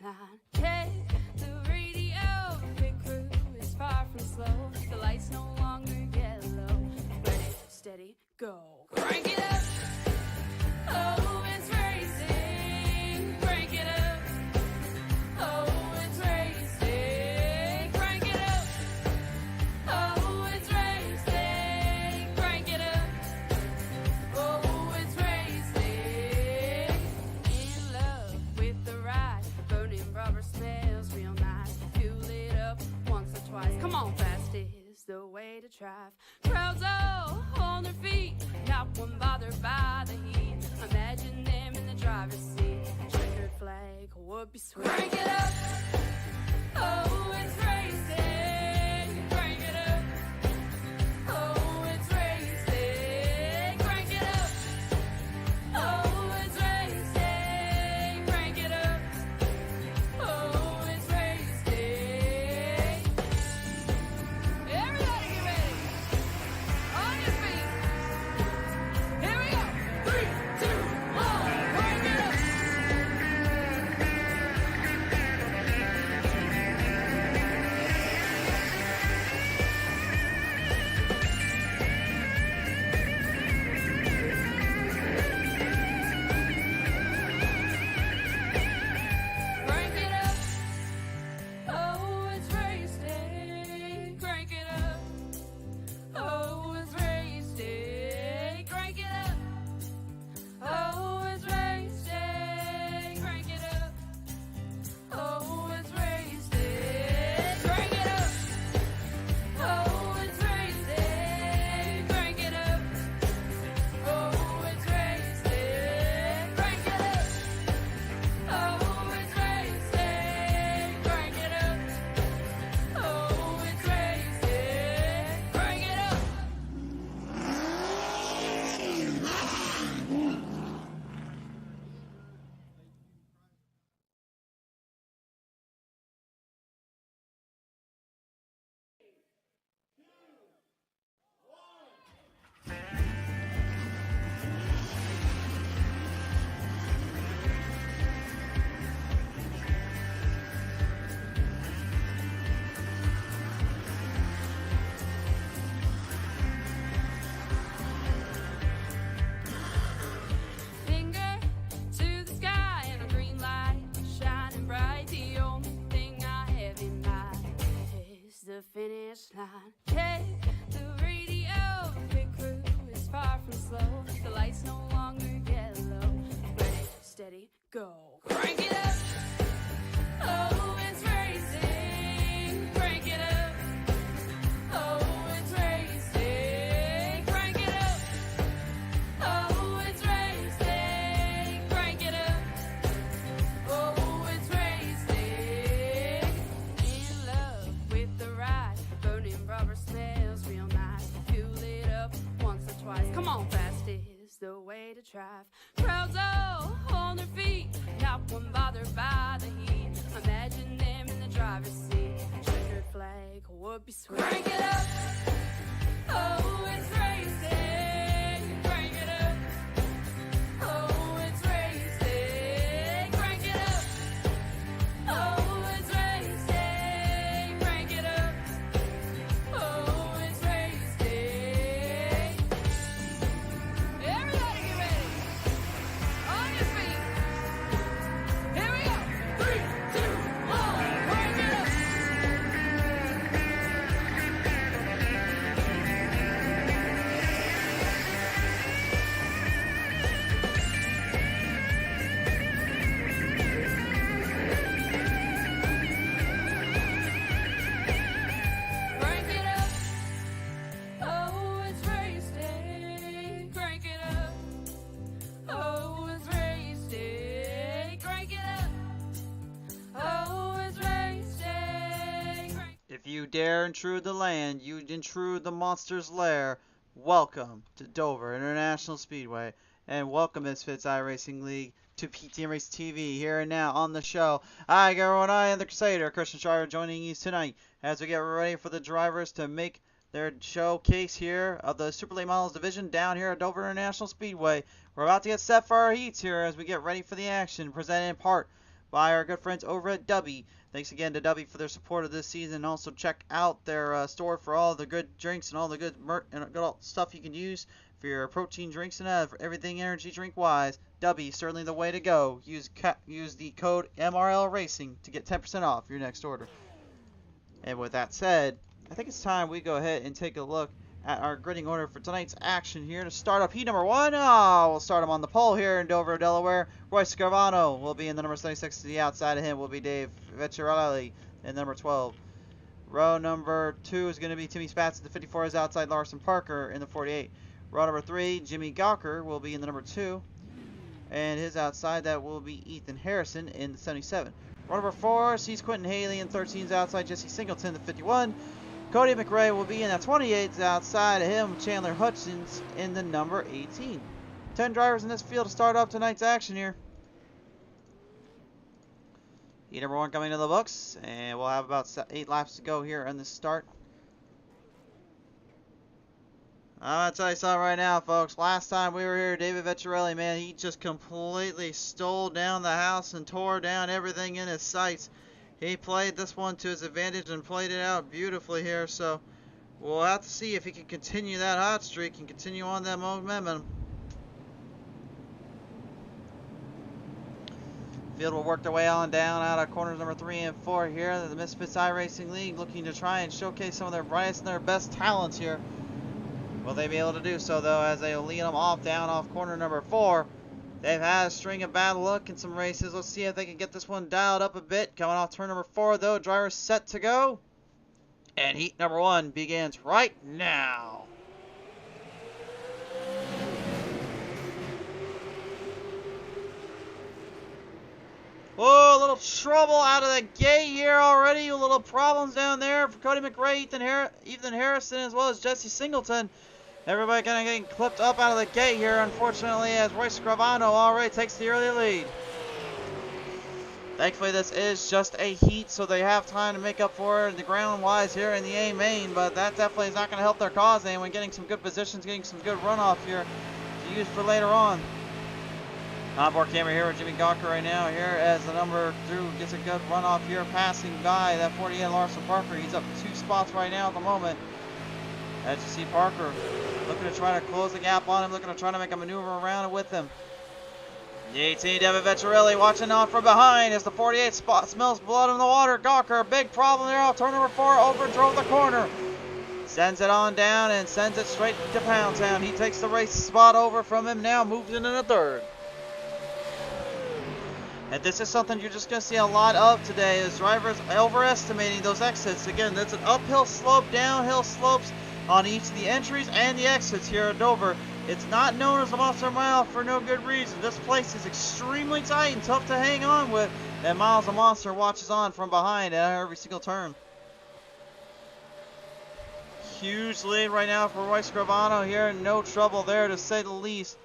line. Check the radio, pit crew is far from slow. The lights no longer yellow. Ready, steady, go. Crank it up. Oh, it's racing. Crank it up. Oh, it's racing. Crank it up. Oh, it's racing. Crank it up. Oh, it's racing. In love with the ride. Burning rubber smells real nice. Fuel it up once or twice. Come on, fast is the way to drive. Crowds all on their feet, not one bothered by the heat. Imagine them in the driver's seat. Checkered flag would be sweet. Crank it up. Oh, it's racing. Crank it up. Oh, it's racing. Crank it up. Oh, it's racing. Crank it up. Oh, it's racing. Everybody get ready. On your feet. Here we go. 3, 2, 1. Crank it up. Crank it up. Oh, it's racing. Crank it up. Oh, it's racing. Crank it up. Oh, it's racing. Crank it up. Oh, it's racing. Crank it up. Oh, it's racing. Crank it up. Oh, it's racing. Crank it up. Oh, it's racing. Crank it up. Oh, it's racing. Crank it up. Finger to the sky and a green light shining bright. The only thing I have in mind is the finish line. Check the radio, pit crew is far from slow. The lights no longer yellow. Ready, steady, go. Crank it up. Oh, it's racing. Crank it up. Oh, it's racing. Crank it up. Oh, it's racing. Crank it up. Oh, it's racing. In love with the ride. Burning rubber smells real nice. Fuel it up once or twice. Come on, fast is the way to drive. Crowds all on their feet, not one bothered by the heat. Imagine them in the driver's seat. Checkered flag would be sweet. Crank it up. Oh, it's racing. Crank it up. Oh, it's racing. Crank it up. Oh, it's racing. Crank it up. Oh, it's racing. Everybody get ready. On your feet. Here we go. 3, 2, 1. Crank it up. Crank it up. Oh, it's racing. Crank it up. Oh, it's racing. Crank it up. Oh, it's racing. If you dare intrude the land, you intrude the monster's lair. Welcome to Dover International Speedway, and welcome Misfitz iRacing League to PTM Race TV. Here and now on the show, I am the Crusader, Christian Schreiber, joining you tonight as we get ready for the drivers to make their showcase here of the Super Late Models Division down here at Dover International Speedway. We're about to get set for our heats here as we get ready for the action, presented in part by our good friends over at Dubby. Thanks again to Dubby for their support of this season. Also check out their store for all the good drinks and all the good stuff you can use for your protein drinks and for everything energy drink wise. Dubby, certainly the way to go. Use the code MRL Racing to get 10% off your next order. And with that said, I think it's time we go ahead and take a look at our grading order for tonight's action here. To start up heat number 1, we'll start him on the pole here in Dover, Delaware. Roy Scarvano will be in the number 76. To the outside of him will be Dave Vecchiarelli in number 12. Row number 2 is going to be Timmy Spatz at the 54. Is outside Larson Parker in the 48. Row number 3, Jimmy Gawker will be in the number 2. And his outside, that will be Ethan Harrison in the 77. Row number 4 sees Quentin Haley in 13's outside Jesse Singleton, the 51. Cody McRae will be in that 28's outside of him, Chandler Hutchins in the number 18. 10 drivers in this field to start up tonight's action here. Heat number 1 coming to the books, and we'll have about 8 laps to go here on this start. I'm going to tell you something right now, folks. Last time we were here, David Vecchiarelli, man, he just completely stole down the house and tore down everything in his sights. He played this one to his advantage and played it out beautifully here, so we'll have to see if he can continue that hot streak and continue on that momentum. Field will work their way on down out of corners number 3 and 4 here. The Misfitz iRacing League looking to try and showcase some of their brightest and their best talents here. Will they be able to do so, though, as they will lead them off down off corner number 4? They've had a string of bad luck in some races. Let's see if they can get this one dialed up a bit. Coming off turn number 4, though, drivers set to go. And heat number 1 begins right now. Oh, a little trouble out of the gate here already. A little problems down there for Cody McRae, Ethan Harrison, as well as Jesse Singleton. Everybody kind of getting clipped up out of the gate here, unfortunately, as Roy Scarvano already takes the early lead. Thankfully, this is just a heat, so they have time to make up for it the ground-wise here in the A main, but that definitely is not going to help their cause anyone getting some good positions, getting some good runoff here to use for later on. Onboard camera here with Jimmy Gawker right now here as the number 2 gets a good runoff here, passing by that 48 Larson Parker. He's up 2 spots right now at the moment. As you see Parker looking to try to close the gap on him, looking to try to make a maneuver around it with him. The 18, Devin Vecchiarelli, watching on from behind as the 48 spot smells blood in the water. Gawker, big problem there off turn number 4, overdrove the corner. Sends it on down and sends it straight to Pound Town. He takes the race spot over from him now, moves into the 3rd. And this is something you're just going to see a lot of today, is drivers overestimating those exits. Again, that's an uphill slope, downhill slopes on each of the entries and the exits here at Dover. It's not known as a Monster Mile for no good reason. This place is extremely tight and tough to hang on with, and Miles the Monster watches on from behind at every single turn. Huge lead right now for Roy Scarvano here. No trouble there, to say the least.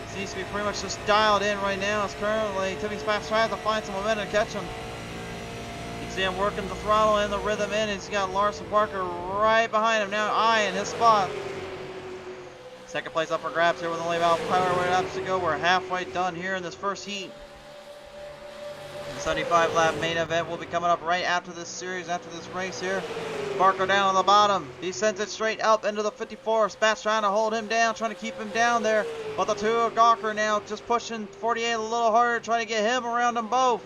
Seems to be pretty much just dialed in right now. As currently Timmy Spatz tries to find some momentum to catch him. You can see him working the throttle and the rhythm in. He's got Larson Parker right behind him now, eyeing his spot. Second place up for grabs here with only about 5 laps to go. We're halfway done here in this first heat. The 75 lap main event will be coming up right after this series, after this race here. Parker down on the bottom. He sends it straight up into the 54. Spatz trying to hold him down, trying to keep him down there. But the 2 of Gawker now just pushing 48 a little harder, trying to get him around them both.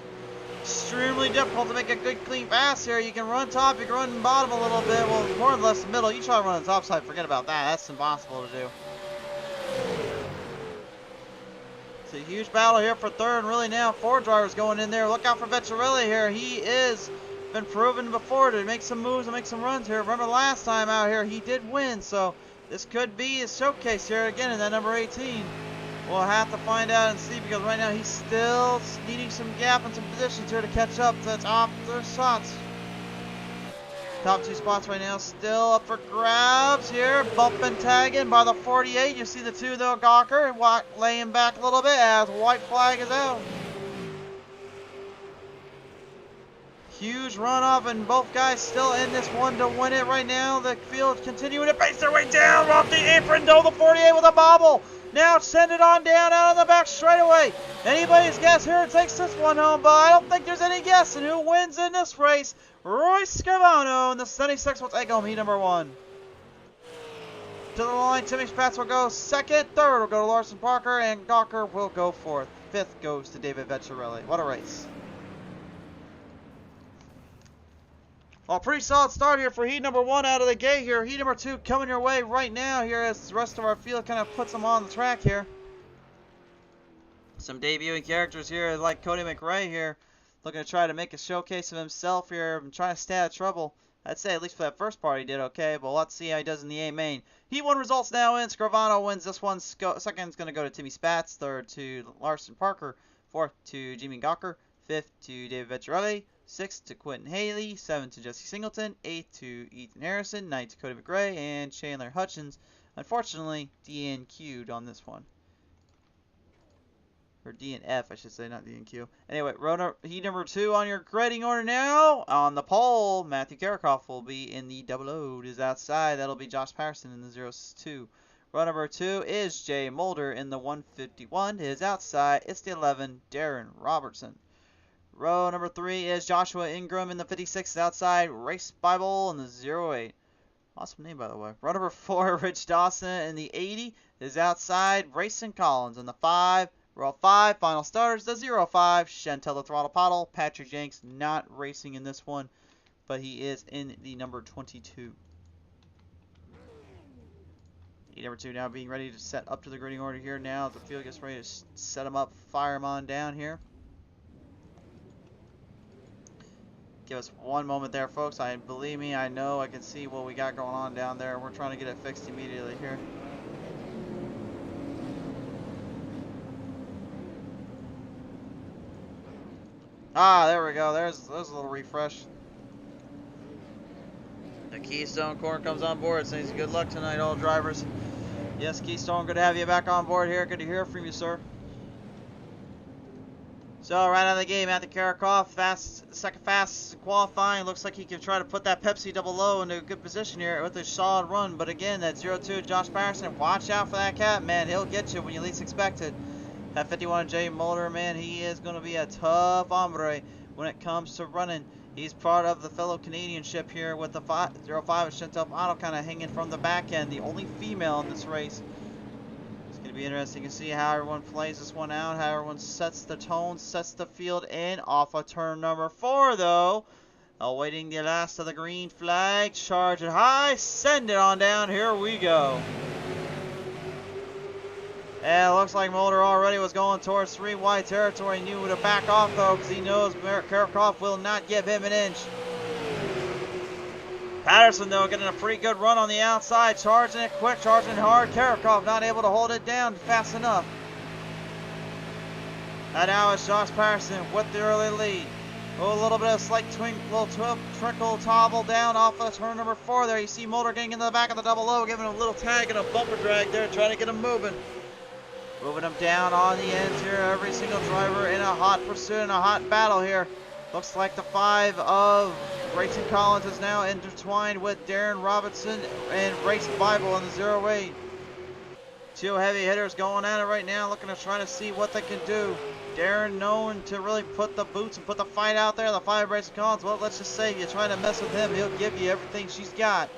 Extremely difficult to make a good clean pass here. You can run top, you can run bottom a little bit. Well, more or less the middle. You try to run the top side, forget about that. That's impossible to do. It's a huge battle here for 3rd. Really now 4 drivers going in there. Look out for Vecchiarelli here. He is been proven before to make some moves and make some runs here. Remember last time out here he did win, so this could be his showcase here again in that number 18. We'll have to find out and see, because right now he's still needing some gap and some positions here to catch up to the top of their shots. Top 2 spots right now still up for grabs here. Bump and tagging by the 48. You see the 2 though, Gawker laying back a little bit as white flag is out. Huge runoff, and both guys still in this one to win it right now. The field continuing to pace their way down off the apron, though the 48 with a bobble. Now send it on down out on the back straightaway. Anybody's guess here takes this one home, but I don't think there's any guessing who wins in this race. Royce Scavano in the 76 will take home heat number 1. To the line, Timmy Spatz will go second. Third will go to Larson Parker, and Gawker will go fourth. Fifth goes to David Vecchiarelli. What a race. Well, pretty solid start here for heat number 1 out of the gate here. Heat number 2 coming your way right now here as the rest of our field kind of puts them on the track here. Some debuting characters here like Cody McRae here, looking to try to make a showcase of himself here and trying to stay out of trouble. I'd say at least for that first part he did okay, but let's see how he does in the A main. Heat 1 results now in. Scavano wins this one. Second is going to go to Timmy Spatz. Third to Larson Parker. Fourth to Jimmy Gawker. Fifth to David Vecchiarelli. 6th to Quentin Haley, 7th to Jesse Singleton, 8th to Ethan Harrison, 9th to Cody McRae, and Chandler Hutchins. Unfortunately, DNQ'd on this one. Or DNF, I should say, not DNQ. Anyway, heat number 2 on your grading order now. On the pole, Matthew Karakoff will be in the 00. It is outside. That'll be Josh Patterson in the 02. Row number 2 is Jay Mulder in the 151. It is outside. It's the 11, Darren Robertson. Row number 3 is Joshua Ingram in the 56 outside. Race Bible in the 08. Awesome name, by the way. Row number 4, Rich Dawson in the 80 is outside. Rayson Collins in the 5. Row 5, final starters, the 05. Chantel the Throttle Pottle. Patrick Jenks not racing in this one, but he is in the number 22. Heat number 2 now being ready to set up to the grading order here now. The field gets ready to set him up, fire him on down here. Give us one moment there, folks. Believe me, I know, I can see what we got going on down there. We're trying to get it fixed immediately here. Ah, there we go. There's a little refresh. The Keystone Corn comes on board. Says good luck tonight, all drivers. Yes, Keystone, good to have you back on board here. Good to hear from you, sir. So right out of the gate, Matthew Karakoff, second fastest qualifying. Looks like he can try to put that Pepsi double O into a good position here with a solid run. But again, that 02 Josh Patterson, watch out for that cat, man. He'll get you when you least expect it. That 51 Jay Mulder, man, he is going to be a tough hombre when it comes to running. He's part of the fellow Canadian ship here with the 05 Chantel Otto kind of hanging from the back end, the only female in this race. It'll be interesting to see how everyone plays this one out, how everyone sets the tone, sets the field in off of turn number 4, though. Awaiting the last of the green flag. Charge it high, send it on down. Here we go. And it looks like Mulder already was going towards 3 wide territory. He knew to back off, though, because he knows Karakoff will not give him an inch. Patterson, though, getting a pretty good run on the outside, charging it quick, charging hard. Karakoff not able to hold it down fast enough. And now it's Josh Patterson with the early lead. Oh, a little bit of slight trickle tobble down off of turn number 4 there. You see Mulder getting into the back of the double O, giving him a little tag and a bumper drag there, trying to get him moving. Moving him down on the ends here. Every single driver in a hot pursuit and a hot battle here. Looks like the 5 of Rayson Collins is now intertwined with Darren Robertson and Race Bible in the 08. 2 heavy hitters going at it right now, looking to try to see what they can do. Darren known to really put the boots and put the fight out there. The 5 Rayson Collins, well, let's just say if you try to mess with him, he'll give you everything she's got.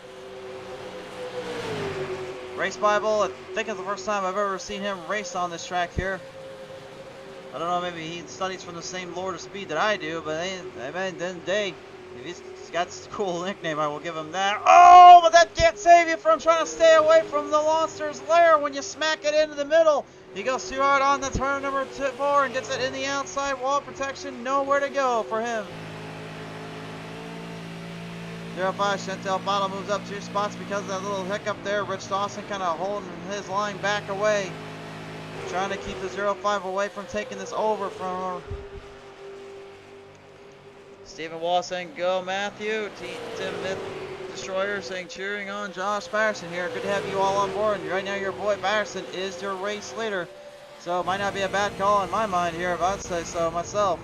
Race Bible, I think it's the first time I've ever seen him race on this track here. I don't know, maybe he studies from the same Lord of Speed that I do, but if he's got this cool nickname, I will give him that. Oh, but that can't save you from trying to stay away from the monster's lair when you smack it into the middle. He goes too hard on the turn number 4 and gets it in the outside wall protection. Nowhere to go for him. 05 Chantel Bottle moves up 2 spots because of that little hiccup there. Rich Dawson kind of holding his line back away. Trying to keep the 05 away from taking this over from her. Stephen Wall saying, go Matthew. Tim Myth Destroyer saying, cheering on Josh Patterson here. Good to have you all on board. And right now your boy Patterson is your race leader. So it might not be a bad call in my mind here, if I'd say so myself.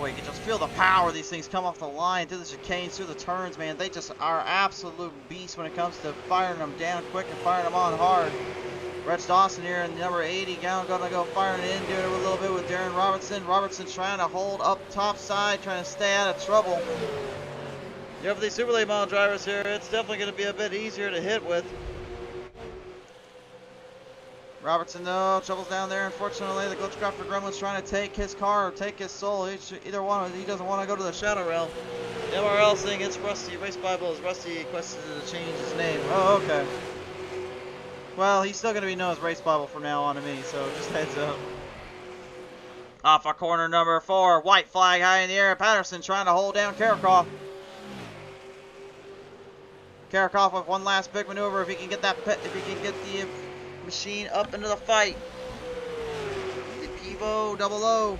boy, you can just feel the power of these things come off the line, through the chicanes, through the turns, man. They just are absolute beasts when it comes to firing them down quick and firing them on hard. Rich Dawson here in number 80, gonna go firing it in, doing it a little bit with Darren Robertson. Robertson trying to hold up top side, trying to stay out of trouble. You have these super late model drivers here, it's definitely going to be a bit easier to hit with. Robertson, though, troubles down there. Unfortunately, the Glitchcrafter Gremlin's trying to take his car or take his soul. Either one, he doesn't want to go to the Shadow Realm. The MRL saying it's Rusty. Race Bible is Rusty requested to change his name. Oh, okay. Well, he's still going to be known as Race Bible from now on to me, so just heads up. Off of corner number 4, white flag high in the air. Patterson trying to hold down Karakov. Karakov with one last big maneuver if he can get that the machine up into the fight. The Pivo double O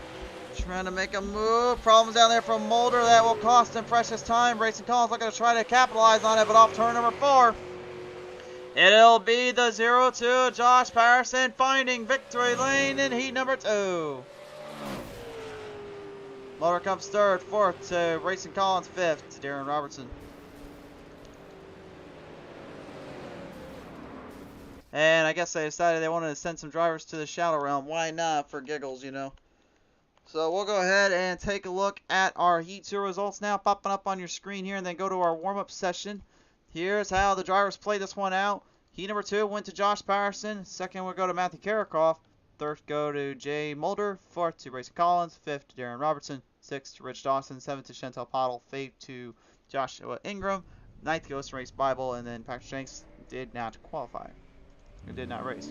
trying to make a move. Problems down there from Mulder that will cost him precious time. Racing Collins looking to try to capitalize on it, but off turn number 4. It'll be the 0-2 Josh Patterson finding victory lane in heat number 2. Mulder comes 3rd, 4th to Racing Collins, 5th to Darren Robertson. And I guess they decided they wanted to send some drivers to the Shadow Realm. Why not, for giggles, you know? So we'll go ahead and take a look at our Heat 2 results now, popping up on your screen here, and then go to our warm-up session. Here's how the drivers play this one out. Heat number 2 went to Josh Patterson. 2nd will go to Matthew Karakov. 3rd go to Jay Mulder. 4th to Racing Collins. 5th to Darren Robertson. 6th to Rich Dawson. 7th to Chantel Pottle. 8th to Joshua Ingram. 9th goes to Race Bible, and then Patrick Shanks did not qualify. It did not race.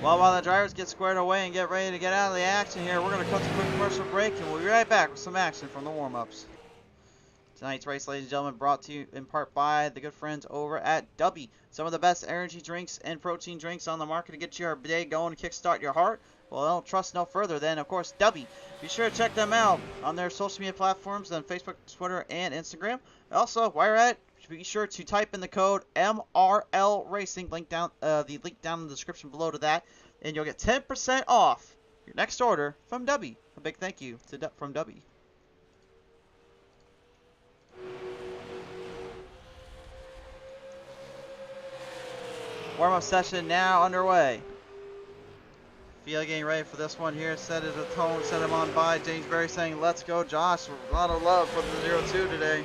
Well, while the drivers get squared away and get ready to get out of the action here, we're going to cut to a quick commercial break, and we'll be right back with some action from the warm-ups. Tonight's race, ladies and gentlemen, brought to you in part by the good friends over at Dubby. Some of the best energy drinks and protein drinks on the market to get your day going and kickstart your heart. Well, don't trust no further than, of course, Dubby. Be sure to check them out on their social media platforms on Facebook, Twitter, and Instagram. Also, while you're at it, be sure to type in the code MRL Racing, the link down in the description below to that, and you'll get 10% off your next order from Dubby. A big thank you from Dubby. Warm-up session now underway. Field getting ready for this one here. Set as a tone, set him on by. James Berry saying, "Let's go, Josh." A lot of love for the 0-2 today.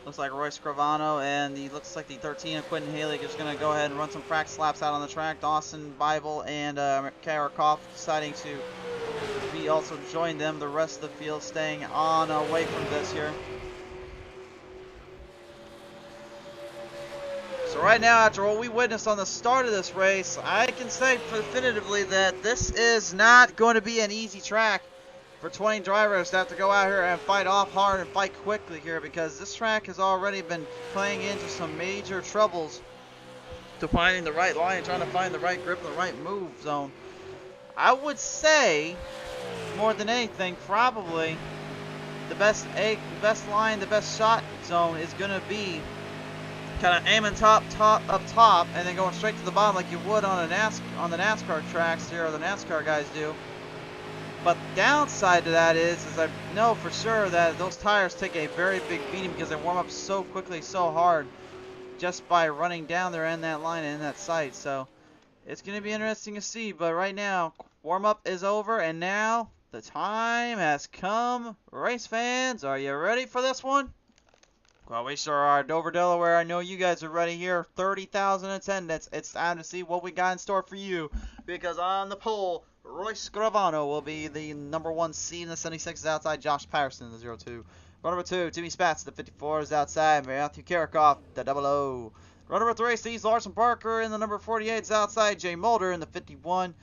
Looks like Roy Scrivano and looks like the 13 of Quentin Haley is going to go ahead and run some practice laps out on the track. Dawson, Bible, and Karakov deciding to also join them. The rest of the field staying on away from this here. So right now, after what we witnessed on the start of this race, I can say definitively that this is not going to be an easy track for 20 drivers to have to go out here and fight off hard and fight quickly here, because this track has already been playing into some major troubles to finding the right line, trying to find the right grip and the right move zone. I would say, more than anything, probably the best line, the best shot zone is going to be kind of aiming up top, and then going straight to the bottom like you would on the NASCAR tracks here, or the NASCAR guys do. But the downside to that is I know for sure that those tires take a very big beating because they warm up so quickly, so hard, just by running down there in that line and in that sight. So it's going to be interesting to see. But right now, warm up is over, and now the time has come. Race fans, are you ready for this one? Well, we sure are. Dover, Delaware, I know you guys are ready here. 30,000 attendance. It's time to see what we got in store for you, because on the pole, Roy Scrivano will be the number 1 seed in the 76 is outside. Josh Patterson in the 0-2. Run number 2, Timmy Spatz, the 54 is outside. Matthew Karakov, the 00. Run number 3, Steve Larson Parker in the number 48 is outside. Jay Mulder in the 51.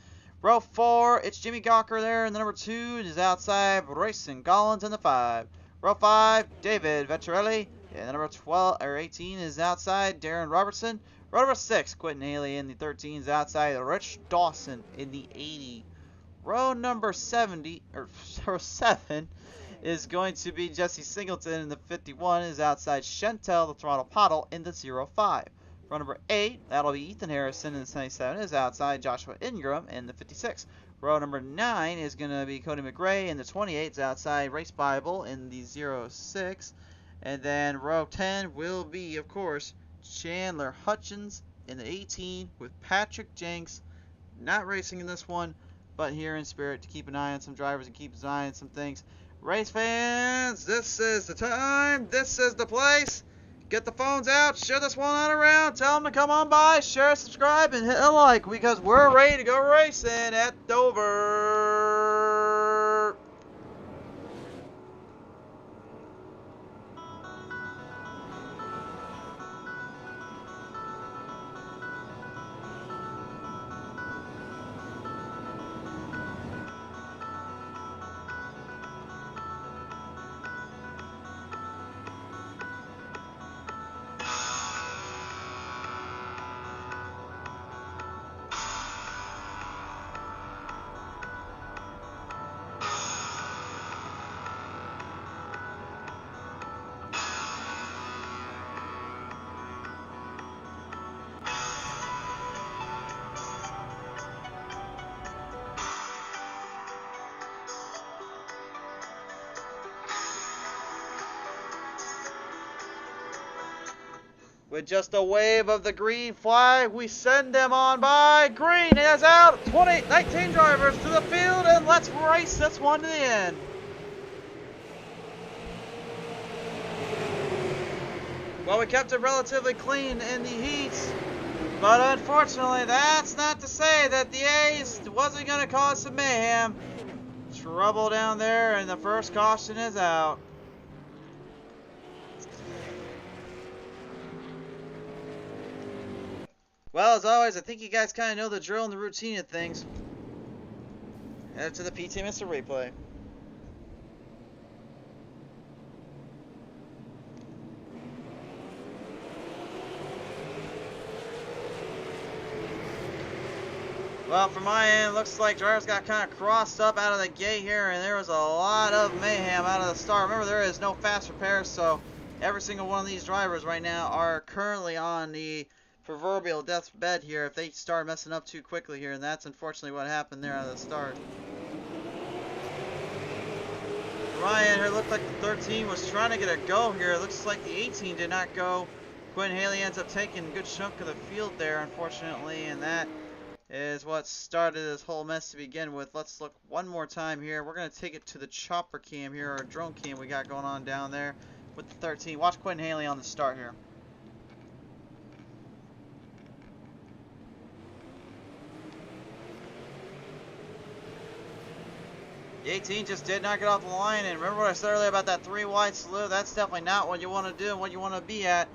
Row 4, it's Jimmy Gawker there in the number 2 is outside. Racing Collins in the 5. Row 5, David Vettorelli in the number 12 or 18 is outside. Darren Robertson. Row number 6, Quentin Haley in the 13 is outside. Rich Dawson in the 80. Row number 70 or 7 is going to be Jesse Singleton, and the 51 is outside Chantel, the throttle Pottle, in the 05. Row number 8, that'll be Ethan Harrison, and the 77 is outside Joshua Ingram in the 56. Row number 9 is going to be Cody McRae, and the 28 is outside Race Bible in the 06. And then row 10 will be, of course, Chandler Hutchins in the 18 with Patrick Jenks, not racing in this one, but here in spirit to keep an eye on some drivers and keep an eye on some things. Race fans, this is the time, this is the place. Get the phones out, share this one on around, tell them to come on by, share, subscribe, and hit a like because we're ready to go racing at Dover. With just a wave of the green flag, we send them on by. Green is out. 19 drivers to the field, and let's race this one to the end. Well, we kept it relatively clean in the heats, but unfortunately, that's not to say that the A's wasn't going to cause some mayhem. Trouble down there, and the first caution is out. Well, as always, I think you guys kind of know the drill and the routine of things. Head to the PT Mr. Replay. Well, from my end, looks like drivers got kind of crossed up out of the gate here, and there was a lot of mayhem out of the start. Remember, there is no fast repairs, so every single one of these drivers right now are currently on the proverbial deathbed here if they start messing up too quickly here, and that's unfortunately what happened there out of the start. Ryan here looked like the 13 was trying to get a go here. It looks like the 18 did not go. Quinn Haley ends up taking a good chunk of the field there, unfortunately, and that is what started this whole mess to begin with. Let's look one more time here. We're going to take it to the chopper cam here, or drone cam we got going on down there with the 13. Watch Quinn Haley on the start here. The 18 just did not get off the line, and remember what I said earlier about that 3 wide salute? That's definitely not what you want to do and what you want to be at.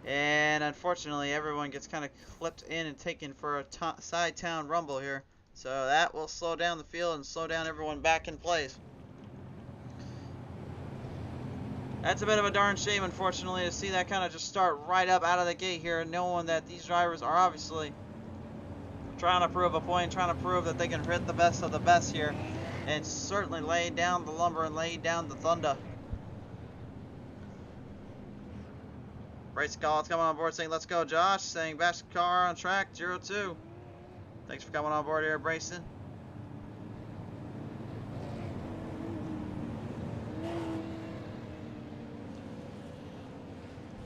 And unfortunately, everyone gets kind of clipped in and taken for a side town rumble here. So that will slow down the field and slow down everyone back in place. That's a bit of a darn shame, unfortunately, to see that kind of just start right up out of the gate here, knowing that these drivers are obviously trying to prove a point, trying to prove that they can hit the best of the best here. And certainly lay down the lumber and lay down the thunder. Race call, it's coming on board saying, let's go, Josh. Saying, best car on track, 02. Thanks for coming on board here, Brayson.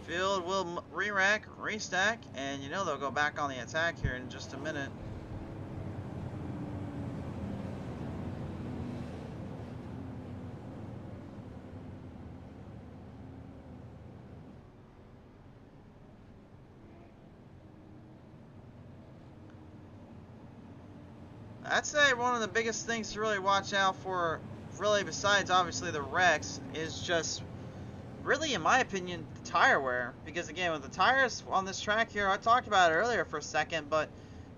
Field will re-rack, restack, and you know they'll go back on the attack here in just a minute. I'd say one of the biggest things to really watch out for, really besides obviously the wrecks, is just really, in my opinion, the tire wear. Because again, with the tires on this track here, I talked about it earlier for a second, but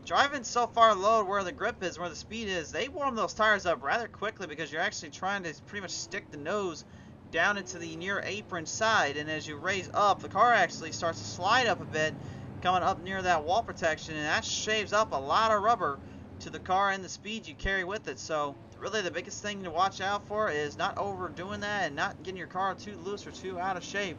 driving so far low where the grip is, where the speed is, they warm those tires up rather quickly because you're actually trying to pretty much stick the nose down into the near apron side, and as you raise up, the car actually starts to slide up a bit, coming up near that wall protection, and that shaves up a lot of rubber to the car and the speed you carry with it. So really the biggest thing to watch out for is not overdoing that and not getting your car too loose or too out of shape.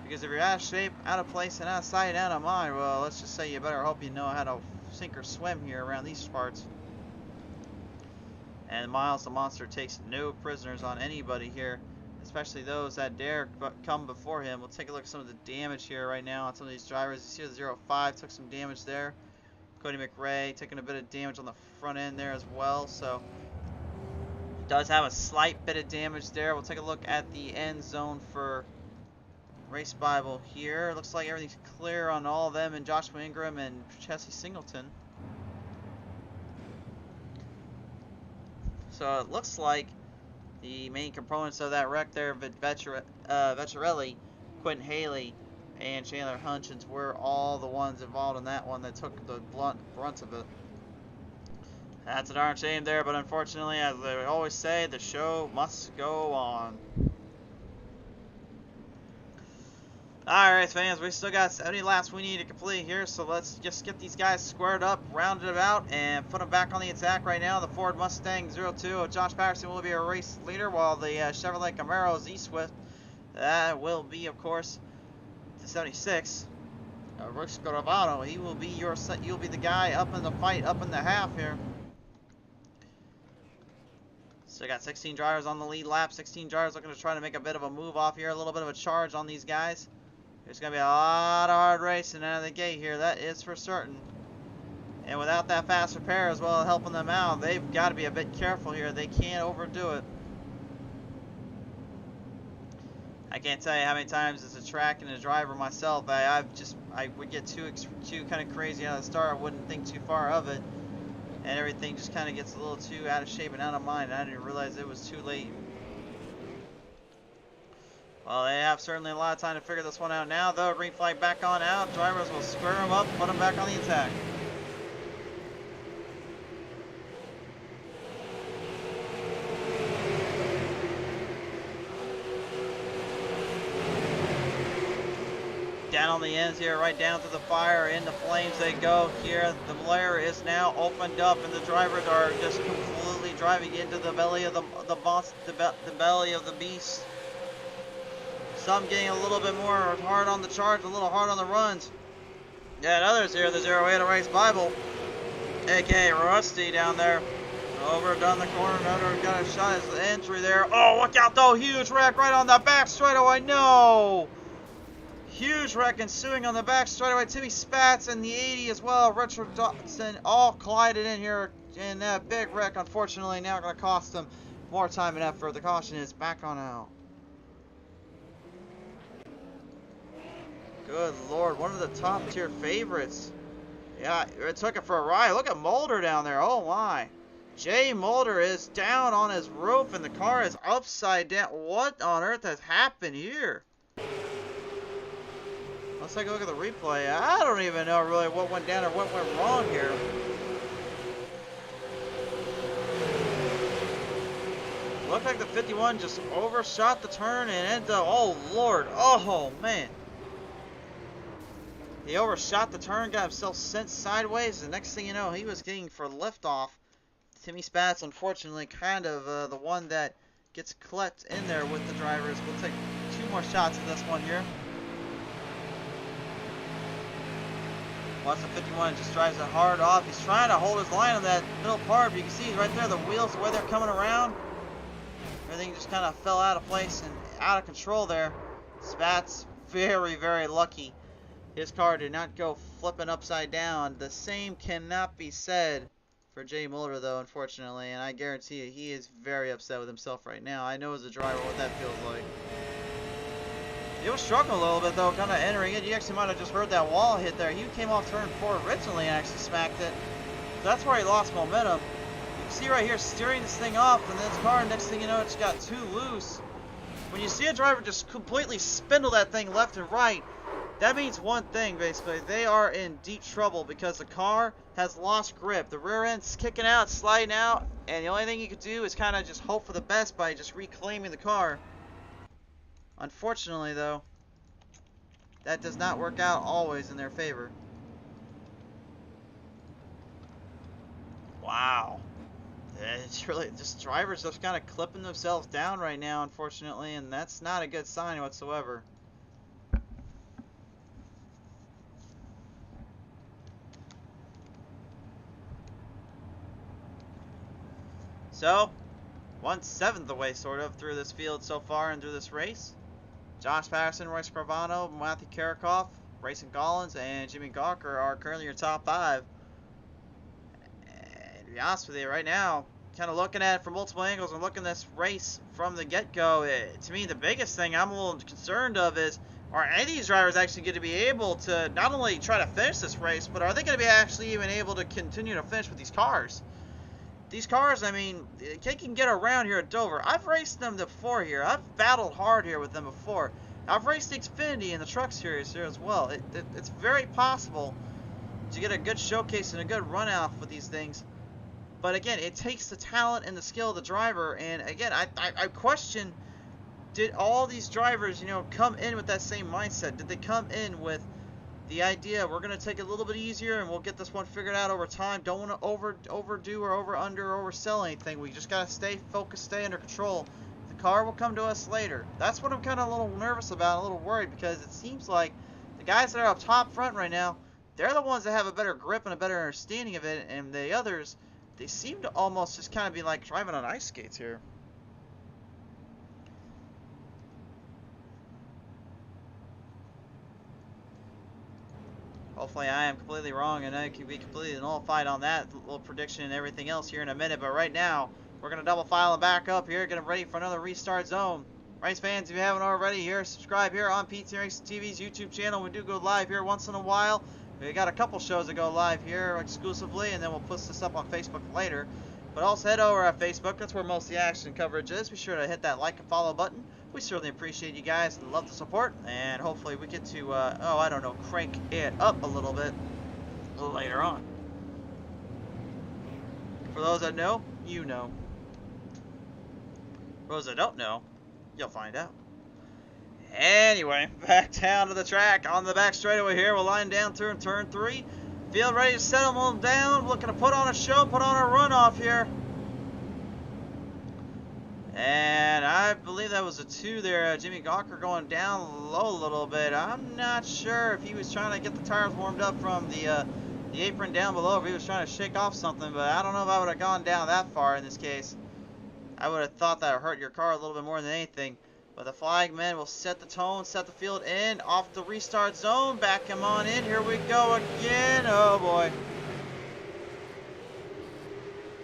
Because if you're out of shape, out of place, and out of sight, out of mind, well, let's just say you better hope you know how to sink or swim here around these parts. And Miles the Monster takes no prisoners on anybody here, especially those that dare come before him. We'll take a look at some of the damage here right now on some of these drivers. You see the 05 took some damage there. Cody McRae taking a bit of damage on the front end there as well. So does have a slight bit of damage there. We'll take a look at the end zone for Race Bible here. Looks like everything's clear on all of them, and Joshua Ingram and Chessie Singleton. So it looks like the main components of that wreck there, Vecchiarelli, Quentin Haley, and Chandler Hutchins were all the ones involved in that one that took the brunt of it. That's a darn shame there, but unfortunately, as they always say, the show must go on. Alright fans, we still got 70 laps we need to complete here, so let's just get these guys squared up, rounded about, and put them back on the attack right now. The Ford Mustang 02 of Josh Patterson will be a race leader, while the Chevrolet Camaro Z-Swift, that will be, of course, the 76. Rick Scoravano, you'll be the guy up in the fight, up in the half here. So got 16 drivers on the lead lap, 16 drivers looking to try to make a bit of a move off here, a little bit of a charge on these guys. There's going to be a lot of hard racing out of the gate here, that is for certain. And without that fast repair as well as helping them out, they've got to be a bit careful here. They can't overdo it. I can't tell you how many times as a track and a driver myself, I would get too kind of crazy out of the start. I wouldn't think too far of it. And everything just kind of gets a little too out of shape and out of mind. I didn't realize it was too late. Well, they have certainly a lot of time to figure this one out now, though. Green flag back on out. Drivers will square them up, put them back on the attack. Down on the ends here, right down to the fire, in the flames they go here. The blare is now opened up, and the drivers are just completely driving into the belly of the belly of the beast. Some getting a little bit more hard on the charge, a little hard on the runs. Yeah, and others here, the 08 of Race Bible, aka Rusty down there. Over down the corner, another got a shot at the entry there. Oh, look out though, huge wreck right on the back straightaway, no! Huge wreck ensuing on the back straightaway. Timmy Spatz and the 80 as well, Richard Dotson, all collided in here. And that big wreck, unfortunately, now going to cost them more time and effort. The caution is back on out. Good Lord, one of the top tier favorites. Yeah, it took it for a ride. Look at Mulder down there. Oh my. Jay Mulder is down on his roof and the car is upside down. What on earth has happened here? Let's take a look at the replay. I don't even know really what went down or what went wrong here. Looked like the 51 just overshot the turn and ended up, oh Lord, oh man. He overshot the turn, got himself sent sideways. The next thing you know, he was getting for liftoff. Timmy Spatz, unfortunately, kind of the one that gets clipped in there with the drivers. We'll take 2 more shots of this one here. Watch the 51 just drives it hard off. He's trying to hold his line on that middle part, but you can see right there the wheels, the way they're coming around. Everything just kind of fell out of place and out of control there. Spatz, very, very lucky. His car did not go flipping upside down. The same cannot be said for Jay Mulder, though, unfortunately. And I guarantee you, he is very upset with himself right now. I know as a driver what that feels like. He was struggling a little bit, though, kind of entering it. You actually might have just heard that wall hit there. He came off turn 4 originally and actually smacked it. So that's where he lost momentum. You can see right here, steering this thing off, and this car, next thing you know, it just got too loose. When you see a driver just completely spindle that thing left and right, that means one thing, basically. They are in deep trouble because the car has lost grip. The rear end's kicking out, sliding out, and the only thing you could do is kind of just hope for the best by just reclaiming the car. Unfortunately, though, that does not work out always in their favor. Wow. It's really just drivers just kind of clipping themselves down right now, unfortunately, and that's not a good sign whatsoever. So, 1/7 of the way, sort of, through this field so far and through this race. Josh Patterson, Royce Gravano, Matthew Karakoff, Grayson Collins, and Jimmy Gawker are currently your top 5. And to be honest with you, right now, kind of looking at it from multiple angles and looking at this race from the get-go, to me, the biggest thing I'm a little concerned of is, are any of these drivers actually going to be able to not only try to finish this race, but are they going to be actually even able to continue to finish with these cars? These cars, I mean, they can get around here at Dover. I've raced them before here. I've battled hard here with them before. I've raced the Xfinity and the Truck Series here as well. It's very possible to get a good showcase and a good run out with these things. But again, it takes the talent and the skill of the driver. And again, I question, did all these drivers, you know, come in with that same mindset? Did they come in with the idea, we're going to take it a little bit easier and we'll get this one figured out over time. Don't want to overdo or under or oversell anything. We just got to stay focused, stay under control. The car will come to us later. That's what I'm kind of a little nervous about, a little worried, because it seems like the guys that are up top front right now, they're the ones that have a better grip and a better understanding of it, and the others, they seem to almost just kind of be like driving on ice skates here. Hopefully I am completely wrong and I can be completely nullified on that little prediction and everything else here in a minute. But right now, we're going to double file and back up here, getting ready for another restart zone. Race fans, if you haven't already, subscribe here on PT Racing TV's YouTube channel. We do go live here once in a while. We got a couple shows that go live here exclusively, and then we'll put this up on Facebook later. But also head over at Facebook. That's where most of the action coverage is. Be sure to hit that like and follow button. We certainly appreciate you guys and love the support. And hopefully we get to, I don't know, crank it up a little bit later on. For those that know, you know. For those that don't know, you'll find out. Anyway, back down to the track on the back straightaway here. We'll line down through turn 3. Field ready to settle them down. Looking to put on a show, put on a runoff here. And I believe that was a 2 there. Jimmy Gawker going down low a little bit. I'm not sure if he was trying to get the tires warmed up from the apron down below, if he was trying to shake off something, but I don't know if I would have gone down that far in this case. I would have thought that would hurt your car a little bit more than anything. But the flagman will set the tone, set the field in, off the restart zone, back him on in. Here we go again. Oh boy.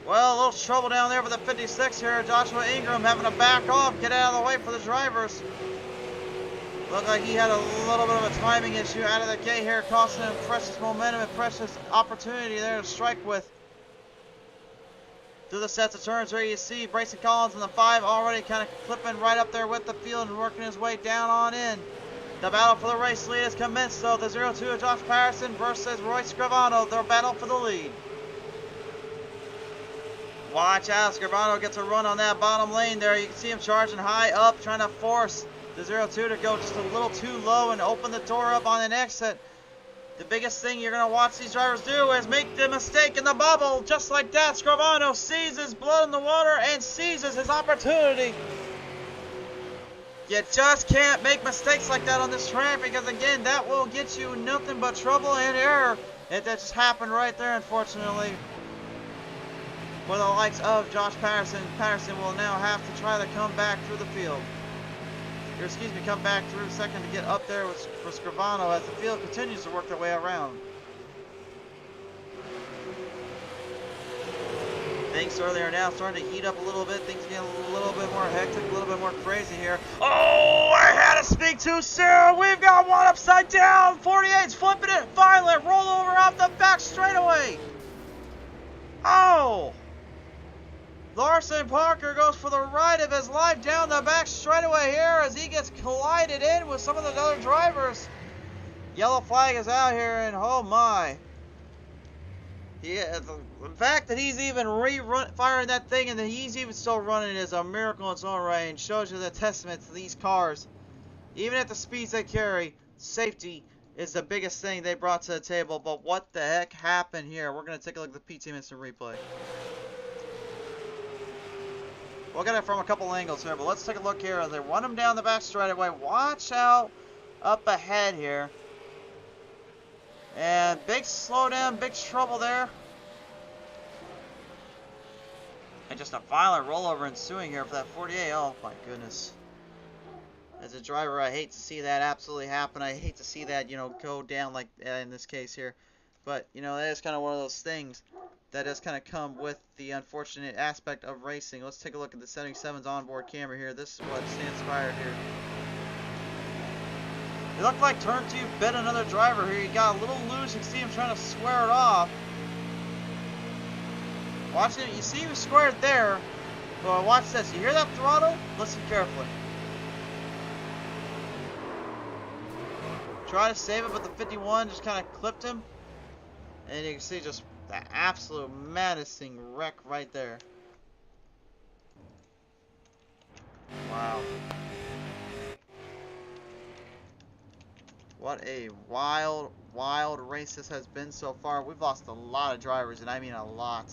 Well, a little trouble down there with the 56 here. Joshua Ingram having to back off, get out of the way for the drivers. Looked like he had a little bit of a timing issue out of the gate here, costing him precious momentum and precious opportunity there to strike with. Through the sets of turns where you see Grayson Collins in the 5 already kind of clipping right up there with the field and working his way down on in. The battle for the race lead has commenced, though. The 0-2 of Josh Patterson versus Royce Gravano. Their battle for the lead. Watch out, Gravano gets a run on that bottom lane there. You can see him charging high up, trying to force the 0-2 to go just a little too low and open the door up on an exit. The biggest thing you're going to watch these drivers do is make the mistake in the bubble. Just like that, Gravano sees his blood in the water and seizes his opportunity. You just can't make mistakes like that on this track, because again, that will get you nothing but trouble and error. That just happened right there, unfortunately. For the likes of Josh Patterson, Patterson will now have to try to come back through the field. Or excuse me, come back through second to get up there for Gravano as the field continues to work their way around. Things earlier now starting to heat up a little bit. Things getting a little bit more hectic, a little bit more crazy here. Oh, I had to speak too soon. We've got one upside down. 48's flipping it. Finally, roll over off the back straightaway. Oh! Larson Parker goes for the ride of his life down the back straightaway here as he gets collided in with some of the other drivers. Yellow flag is out here, and oh my. The fact that he's even firing that thing and that he's even still running is a miracle in its own right, and shows you the testament to these cars. Even at the speeds they carry, safety is the biggest thing they brought to the table. But what the heck happened here? We're going to take a look at the PT Instant replay. We'll get it from a couple angles here, but let's take a look here. They run him down the back straightaway. Watch out up ahead here. And big slowdown, big trouble there. And just a violent rollover ensuing here for that 48. Oh my goodness. As a driver, I hate to see that absolutely happen. I hate to see that, you know, go down like in this case here. But, you know, that is kind of one of those things that does kind of come with the unfortunate aspect of racing. Let's take a look at the 77's onboard camera here. This is what transpired here. It looked like turn 2 bit another driver here. He got a little loose. You can see him trying to square it off. Watch it. You see he was squared there. But watch this. You hear that throttle? Listen carefully. Try to save it, but the 51 just kind of clipped him. And you can see just the absolute menacing wreck right there. Wow. What a wild, wild race this has been so far. We've lost a lot of drivers, and I mean a lot.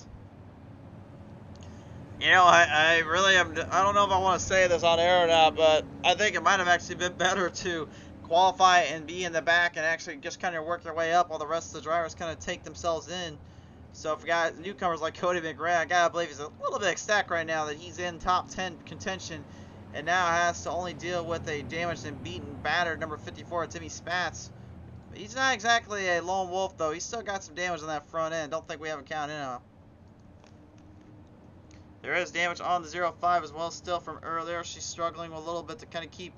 You know, I really am, I don't know if I want to say this on air or not, but I think it might have actually been better to qualify and be in the back and actually just kind of work their way up while the rest of the drivers kind of take themselves in. So for guys, newcomers like Cody McGrath, I gotta believe he's a little bit ecstatic right now that he's in top 10 contention and now has to only deal with a damaged and beaten, battered number 54, Timmy Spatz. He's not exactly a lone wolf though. He's still got some damage on that front end. Don't think we haven't counted in on. There is damage on the 05 as well still from earlier. She's struggling a little bit to kind of keep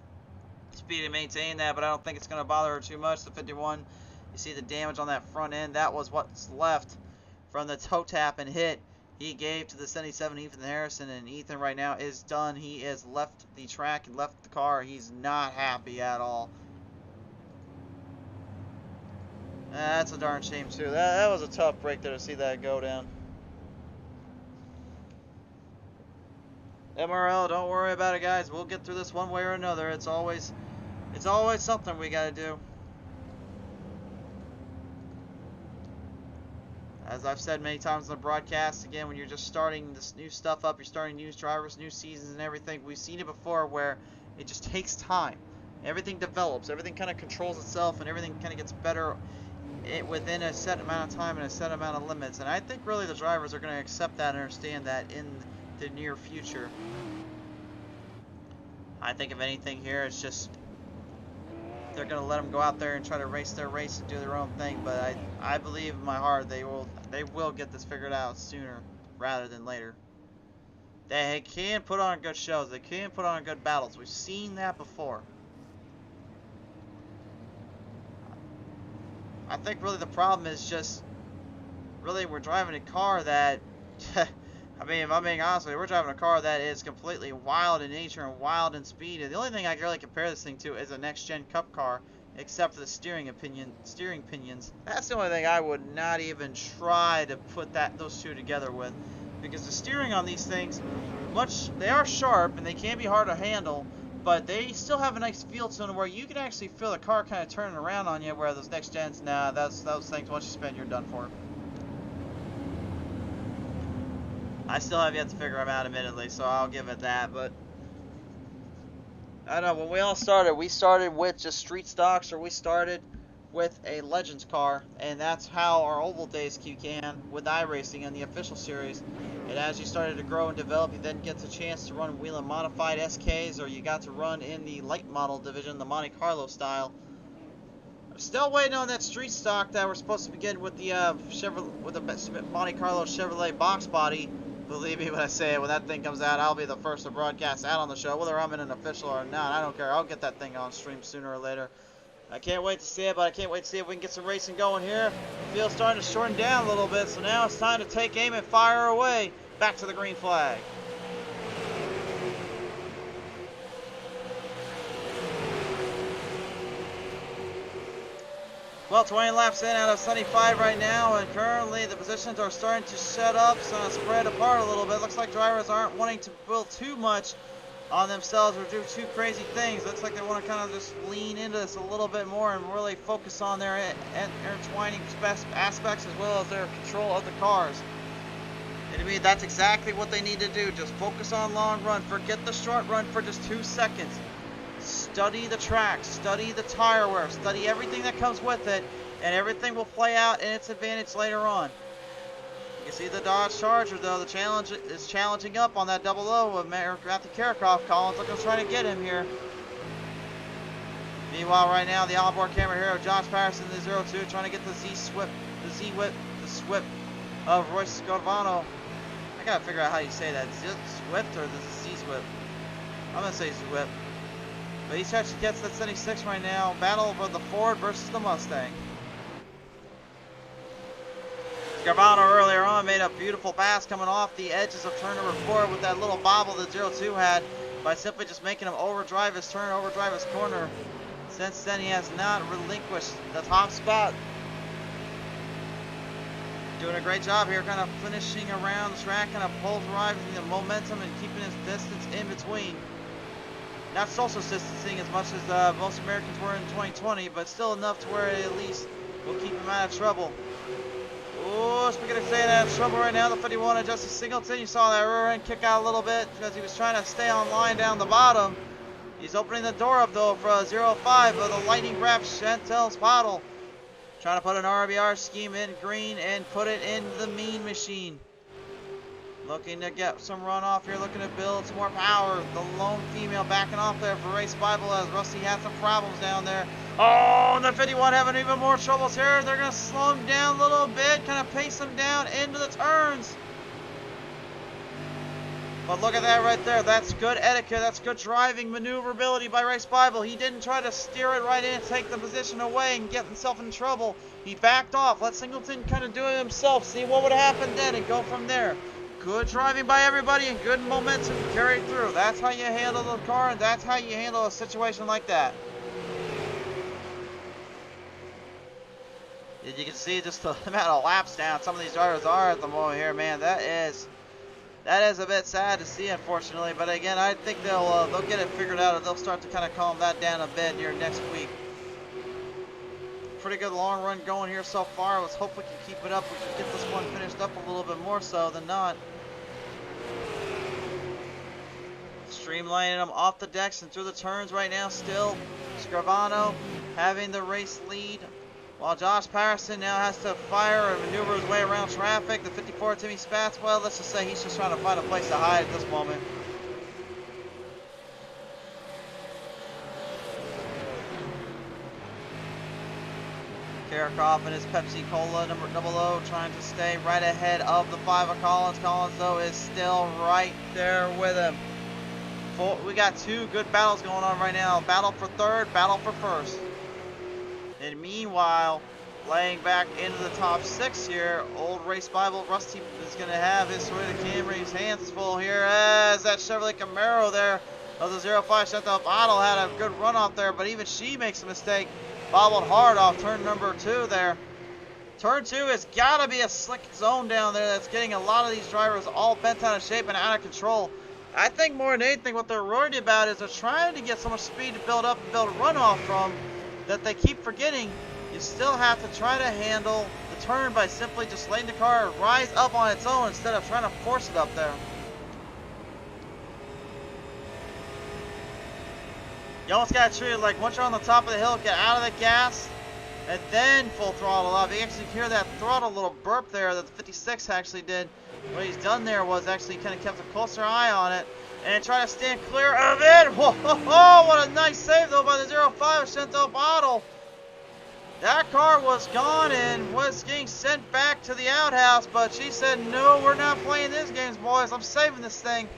speed and maintain that, but I don't think it's going to bother her too much. The 51, you see the damage on that front end. That was what's left from the toe tap and hit he gave to the 77 Ethan Harrison, and Ethan right now is done. He has left the track and left the car. He's not happy at all. That's a darn shame too. That was a tough break there to see that go down. MRL, don't worry about it, guys. We'll get through this one way or another. It's always something we got to do. As I've said many times on the broadcast, again, when you're just starting this new stuff up, you're starting new drivers, new seasons and everything. We've seen it before where it just takes time. Everything develops. Everything kind of controls itself, and everything kind of gets better within a set amount of time and a set amount of limits. And I think really the drivers are going to accept that and understand that in the near future. I think if anything here, it's just they're going to let them go out there and try to race their race and do their own thing. But I believe in my heart they will get this figured out sooner rather than later. They can put on good shows. They can put on good battles. We've seen that before. I think really the problem is just really we're driving a car that I mean, if I'm being honest with you, we're driving a car that is completely wild in nature and wild in speed. And the only thing I can really compare this thing to is a next-gen Cup car, except for the steering pinions. That's the only thing I would not even try to put those two together with, because the steering on these things, they are sharp and they can be hard to handle, but they still have a nice feel to them where you can actually feel the car kind of turning around on you. Where those next gens, nah, those things once you spin, you're done for. I still have yet to figure them out, admittedly, so I'll give it that. But I don't know, when we all started, we started with just street stocks, or we started with a Legends car, and that's how our oval days began with iRacing and the official series. And as you started to grow and develop, you then get the chance to run wheel and modified SKs, or you got to run in the light model division, the Monte Carlo style. I'm still waiting on that street stock that we're supposed to begin with the Monte Carlo Chevrolet box body. Believe me when I say it, when that thing comes out, I'll be the first to broadcast out on the show. Whether I'm in an official or not, I don't care. I'll get that thing on stream sooner or later. I can't wait to see it, but I can't wait to see if we can get some racing going here. The field's starting to shorten down a little bit, so now it's time to take aim and fire away. Back to the green flag. Well, 20 laps in out of 75 right now, and currently the positions are starting to set up, so spread apart a little bit. Looks like drivers aren't wanting to build too much on themselves or do too crazy things. Looks like they want to kind of just lean into this a little bit more and really focus on their intertwining aspects as well as their control of the cars. To me, that's exactly what they need to do. Just focus on long run. Forget the short run for just 2 seconds. Study the track. Study the tire wear. Study everything that comes with it. And everything will play out in its advantage later on. You can see the Dodge Charger, though. The challenge is challenging up on that 00 of Matthew Karakoff. Collins looking to try to get him here. Meanwhile, right now, the onboard camera hero, Josh Patterson, the 02, trying to get the the Swift of Royce Scarvano. I gotta figure out how you say that. Is it Swift or the Z-Swift? I'm gonna say Swift. But he actually gets that 76 right now. Battle for the Ford versus the Mustang. Scarvano earlier on made a beautiful pass coming off the edges of turn number 4 with that little bobble that 02 had by simply just making him overdrive his turn, overdrive his corner. Since then, he has not relinquished the top spot. Doing a great job here, kind of finishing around the track, kind of pulverizing the momentum and keeping his distance in between. Not social distancing as much as most Americans were in 2020, but still enough to where it at least will keep him out of trouble. Oh, speaking of staying out of trouble right now, the 51 of Justice Singleton, you saw that rear end kick out a little bit because he was trying to stay on line down the bottom. He's opening the door up though for 05 of the lightning grab Chantel's Bottle. Trying to put an RBR scheme in green and put it in the mean machine. Looking to get some runoff here, looking to build some more power. The lone female backing off there for Race Bible as Rusty had some problems down there. Oh, and the 51 having even more troubles here. They're going to slow him down a little bit, kind of pace him down into the turns. But look at that right there. That's good etiquette. That's good driving maneuverability by Race Bible. He didn't try to steer it right in and take the position away and get himself in trouble. He backed off. Let Singleton kind of do it himself. See what would happen then and go from there. Good driving by everybody and good momentum carried through. That's how you handle the car and that's how you handle a situation like that. And you can see just the amount of laps down some of these drivers are at the moment here, man. That is a bit sad to see, unfortunately. But again, I think they'll get it figured out, and they'll start to kind of calm that down a bit here next week. Pretty good long run going here so far. Let's hope we can keep it up. We can get this one finished up a little bit more so than not. Streamlining them off the decks and through the turns right now. Still, Scarvano having the race lead. While Josh Patterson now has to fire and maneuver his way around traffic. The 54 Timmy Spats, well, let's just say he's just trying to find a place to hide at this moment. Karakoff and his Pepsi Cola number 00 trying to stay right ahead of the 5 of Collins. Collins, though, is still right there with him. We got 2 good battles going on right now. Battle for third, battle for first. And meanwhile, laying back into the top 6 here, old Race Bible Rusty is going to have his Toyota Camry's hands full here as that Chevrolet Camaro there of the 05 Chantal Bottle had a good run off there, but even she makes a mistake. Bobbled hard off turn number 2 there. Turn 2 has got to be a slick zone down there that's getting a lot of these drivers all bent out of shape and out of control. I think more than anything what they're worried about is they're trying to get so much speed to build up and build a runoff from that they keep forgetting you still have to try to handle the turn by simply just letting the car rise up on its own instead of trying to force it up there. You almost got to treat it like once you're on the top of the hill, get out of the gas, and then full throttle up. You actually hear that throttle little burp there that the 56 actually did. What he's done there was actually kind of kept a closer eye on it and try to stand clear of it. Whoa, what a nice save though by the 05 Chantal Bottle. That car was gone and was getting sent back to the outhouse, but she said, no, we're not playing these games, boys. I'm saving this thing.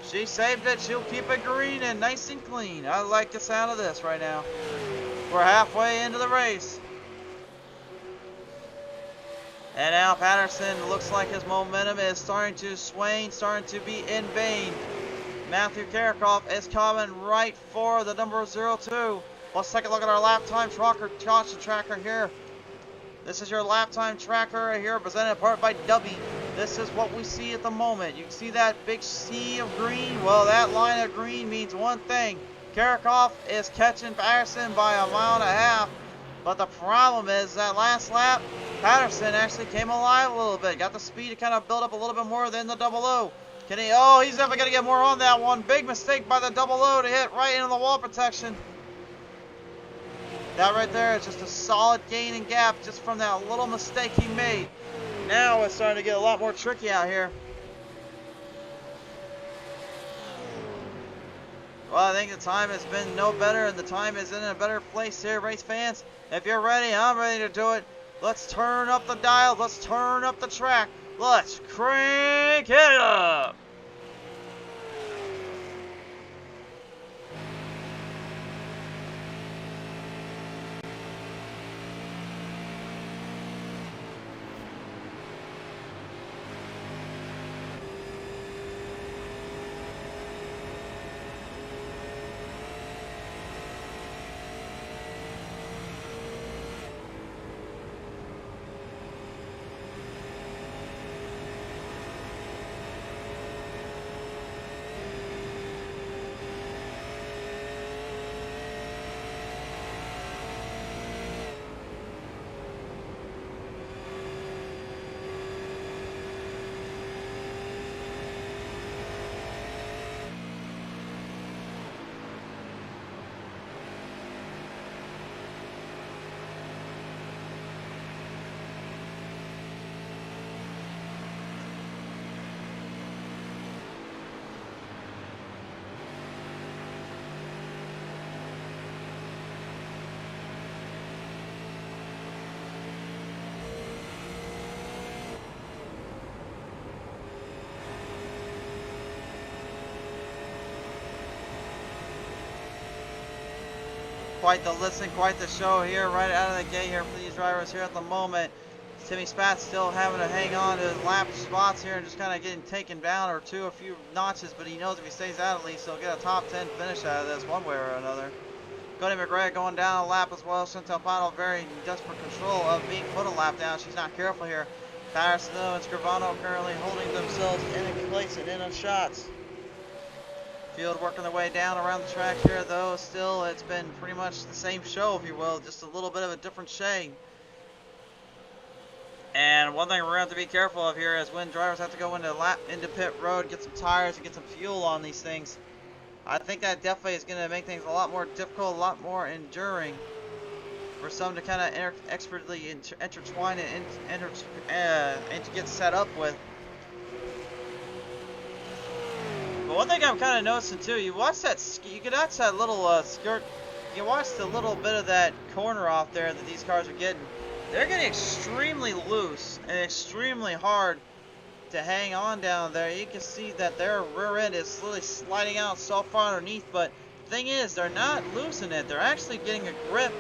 She saved it. She'll keep it green and nice and clean. I like the sound of this right now. We're halfway into the race. And now Patterson looks like his momentum is starting to swane, starting to be in vain. Matthew Karakoff is coming right for the number 02. Let's take a look at our lap time tracker here. This is your lap time tracker right here, presented in part by Dubby. This is what we see at the moment. You can see that big sea of green. Well, that line of green means one thing. Karakoff is catching Patterson by 1.5 miles. But the problem is that last lap, Patterson actually came alive a little bit. Got the speed to kind of build up a little bit more than the double O. Can he? Oh, he's definitely going to get more on that one. Big mistake by the double O to hit right into the wall protection. That right there is just a solid gain in gap just from that little mistake he made. Now it's starting to get a lot more tricky out here. Well, I think the time has been no better, and the time is in a better place here, race fans. If you're ready, I'm ready to do it. Let's turn up the dial. Let's turn up the track. Let's crank it up. Quite the listen, quite the show here right out of the gate here for these drivers here at the moment. Timmy Spat's still having to hang on to his lap spots here and just kind of getting taken down or two, a few notches, but he knows if he stays out at least, he'll get a top 10 finish out of this one way or another. Cody McRae going down a lap as well. Chantal Pato very desperate control of being put a lap down. She's not careful here. Patterson and Scrivano currently holding themselves in place and in on shots. Field working their way down around the track here, though. Still, it's been pretty much the same show, if you will, just a little bit of a different shade. And one thing we're going to have to be careful of here is when drivers have to go into pit road, get some tires and get some fuel on these things. I think that definitely is going to make things a lot more difficult, a lot more enduring for some to kind of expertly intertwine and to get set up with. But one thing I'm kind of noticing too, you watch that little skirt, you watch the little bit of that corner off there that these cars are getting. They're getting extremely loose and extremely hard to hang on down there. You can see that their rear end is slowly sliding out so far underneath, but the thing is, they're not losing it. They're actually getting a grip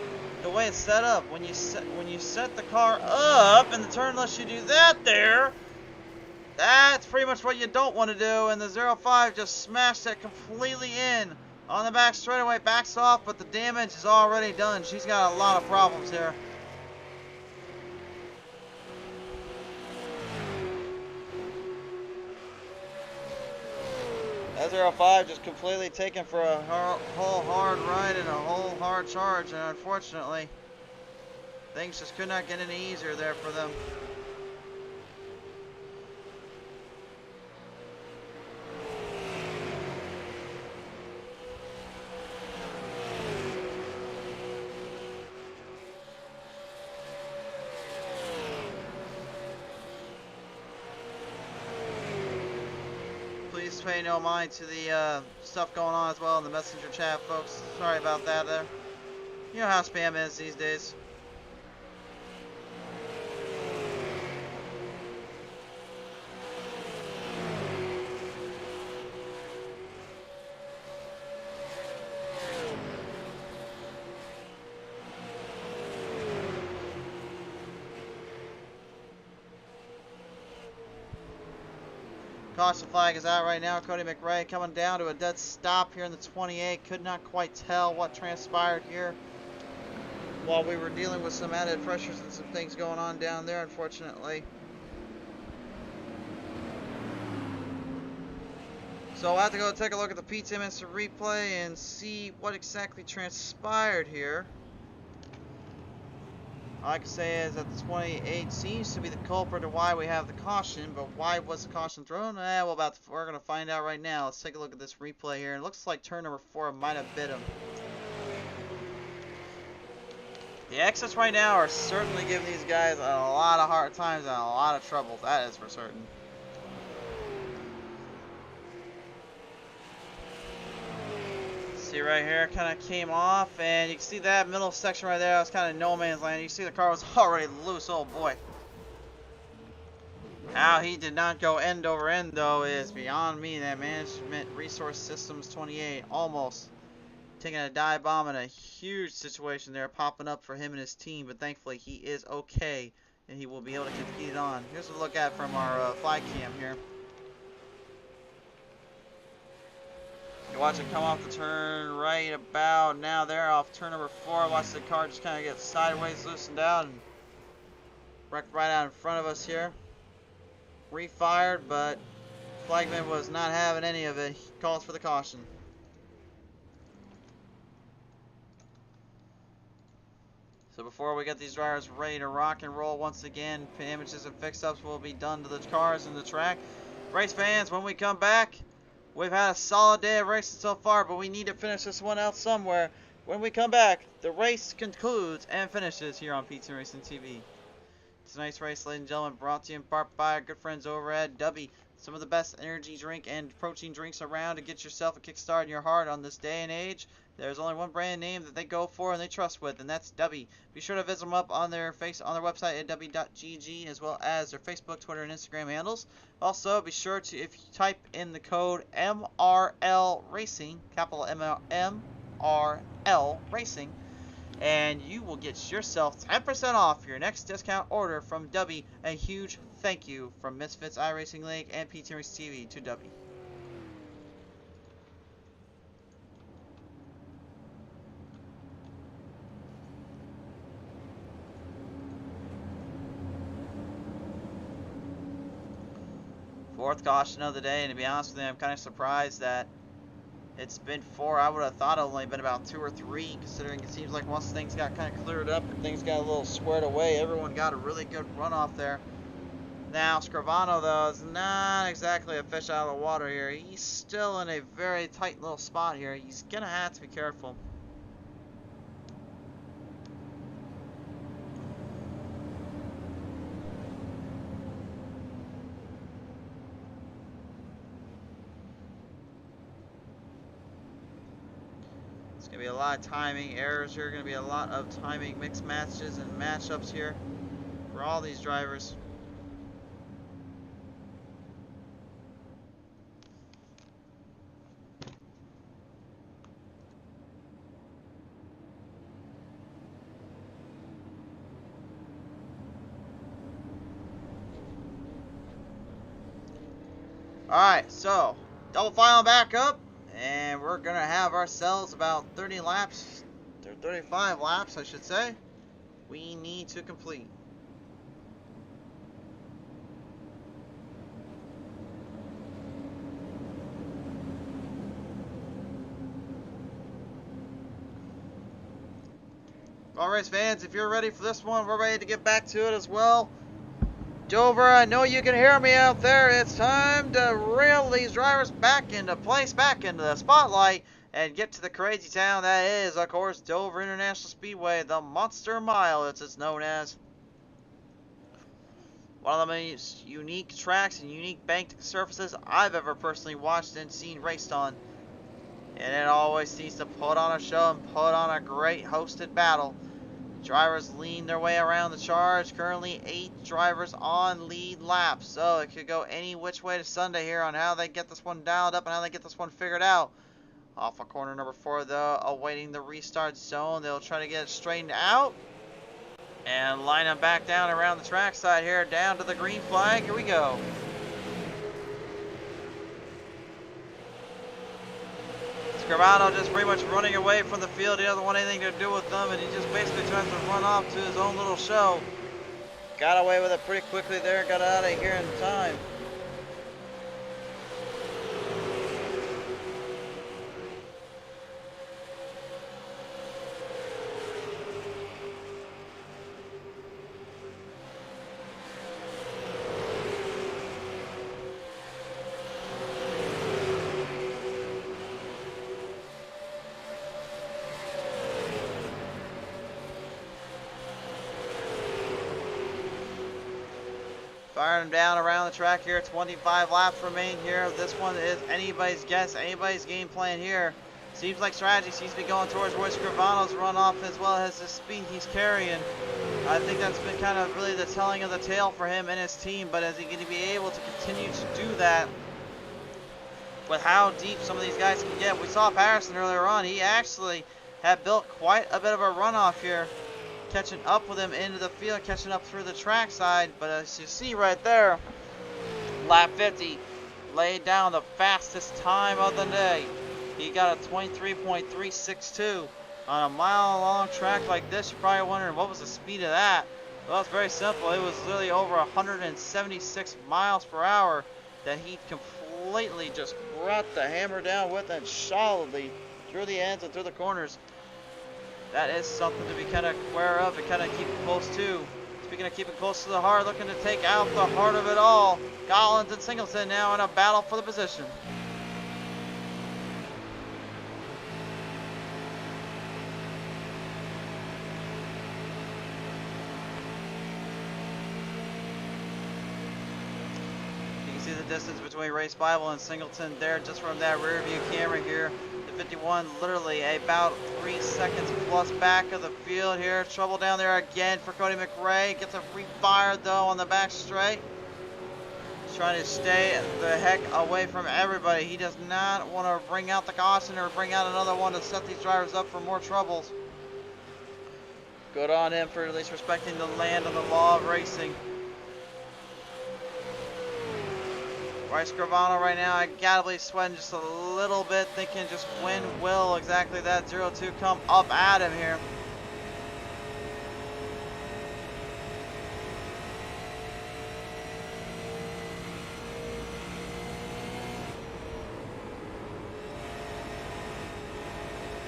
the way it's set up. When you set the car up in the turn, unless you do that there, that's pretty much what you don't want to do, and the 05 just smashed that completely in on the back straightaway, backs off, but the damage is already done. She's got a lot of problems here. That 05 just completely taken for a whole hard ride and a whole hard charge, and unfortunately, things just could not get any easier there for them. Please pay no mind to the stuff going on as well in the messenger chat, folks. Sorry about that there. You know how spam is these days. Caution flag is out right now. Cody McRae coming down to a dead stop here in the 28. Could not quite tell what transpired here while we were dealing with some added pressures and some things going on down there, unfortunately. So I'll have to go take a look at the P10 instant replay and see what exactly transpired here. All I can say is that the 28 seems to be the culprit of why we have the caution, but why was the caution thrown? We're going to find out right now. Let's take a look at this replay here. It looks like turn number 4 might have bit him. The exits right now are certainly giving these guys a lot of hard times and a lot of trouble. That is for certain. See right here, kind of came off, and you can see that middle section right there. It was kind of no man's land. You see the car was already loose. Oh boy. How he did not go end over end though is beyond me. That Management Resource Systems 28 almost taking a dive bomb in a huge situation there, popping up for him and his team, but thankfully he is okay and he will be able to compete it on. Here's a look at from our fly cam here. You watch it come off the turn right about now there off turn number 4. Watch the car just kind of get sideways, loosened out, and wrecked right out in front of us here. Refired, but Flagman was not having any of it. He calls for the caution. So before we get these drivers ready to rock and roll once again, damages and fix-ups will be done to the cars and the track. Race fans, when we come back, we've had a solid day of racing so far, but we need to finish this one out somewhere. When we come back, the race concludes and finishes here on PT Racing TV. Tonight's race, ladies and gentlemen, brought to you in part by our good friends over at Dubby. Some of the best energy drink and protein drinks around to get yourself a kickstart in your heart on this day and age. There's only one brand name that they go for and they trust with, and that's Dubby. Be sure to visit them up on their website at dubby.gg, as well as their Facebook, Twitter, and Instagram handles. Also, be sure to, if you type in the code MRL Racing, capital MRL Racing, and you will get yourself 10% off your next discount order from Dubby. A huge thank you from Misfitz iRacing League and PT Racing TV to Dubby. Fourth caution of the day, and to be honest with you, I'm kind of surprised that it's been 4. I would have thought it only been about 2 or 3, considering it seems like once things got kind of cleared up and things got a little squared away, everyone got a really good runoff there. Now, Scrivano, though, is not exactly a fish out of the water here. He's still in a very tight little spot here. He's going to have to be careful. Going to be a lot of timing errors here. Going to be a lot of timing mixed matches and matchups here for all these drivers. Alright, so double file back up. And we're going to have ourselves about 30 laps, or 35 laps, I should say, we need to complete. Alright, fans, if you're ready for this one, we're ready to get back to it as well. Dover, I know you can hear me out there. It's time to reel these drivers back into place, back into the spotlight, and get to the crazy town that is, of course, Dover International Speedway, the Monster Mile, as it's known as. One of the most unique tracks and unique banked surfaces I've ever personally watched and seen raced on. And it always seems to put on a show and put on a great hosted battle. Drivers lean their way around the charge. Currently 8 drivers on lead laps, so it could go any which way to Sunday here on how they get this one dialed up and how they get this one figured out. Off of corner number 4 though, awaiting the restart zone. They'll try to get it straightened out and line them back down around the track side here, down to the green flag. Here we go. Scrivano just pretty much running away from the field. He doesn't want anything to do with them, and he just basically tries to run off to his own little show. Got away with it pretty quickly there, got out of here in time. Firing them down around the track here. 25 laps remain here. This one is anybody's guess, anybody's game plan here. Seems like strategy seems to be going towards Roy Scrivano's runoff as well as the speed he's carrying. I think that's been kind of really the telling of the tale for him and his team, but is he going to be able to continue to do that with how deep some of these guys can get? We saw Patterson earlier on. He actually had built quite a bit of a runoff here, catching up with him into the field, catching up through the track side. But as you see right there, lap 50 laid down the fastest time of the day. He got a 23.362 on a mile-long track like this. You're probably wondering, what was the speed of that? Well, it's very simple. It was literally over 176 miles per hour that he completely just brought the hammer down with and solidly through the ends and through the corners. That is something to be kind of aware of and kind of keep close to. Speaking of keeping close to the heart, looking to take out the heart of it all. Collins and Singleton now in a battle for the position. See the distance between Race Bible and Singleton there just from that rear view camera here. The 51 literally about 3 seconds plus back of the field here. Trouble down there again for Cody McRae. Gets a free fire though on the back straight. He's trying to stay the heck away from everybody. He does not want to bring out the caution or bring out another one to set these drivers up for more troubles. Good on him for at least respecting the land and the law of racing. Roy Scrivano right now, I gotta believe sweating just a little bit, thinking just when will exactly that 0-2 come up at him here.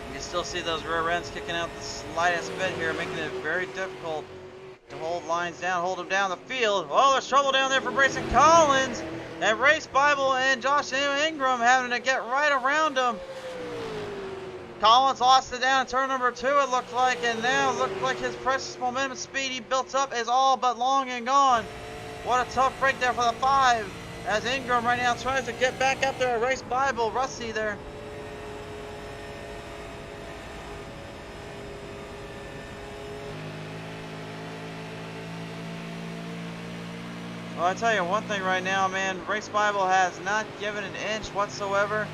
You can still see those rear ends kicking out the slightest bit here, making it very difficult to hold lines down, hold them down the field. Oh, there's trouble down there for Brayson Collins. And Race Bible and Josh Ingram having to get right around him. Collins lost it down in turn number 2, it looked like, and now it looked like his precious momentum speed he built up is all but long and gone. What a tough break there for the 5, as Ingram right now tries to get back up there at Race Bible. Rusty there. Well, I tell you one thing right now, man, Race Bible has not given an inch whatsoever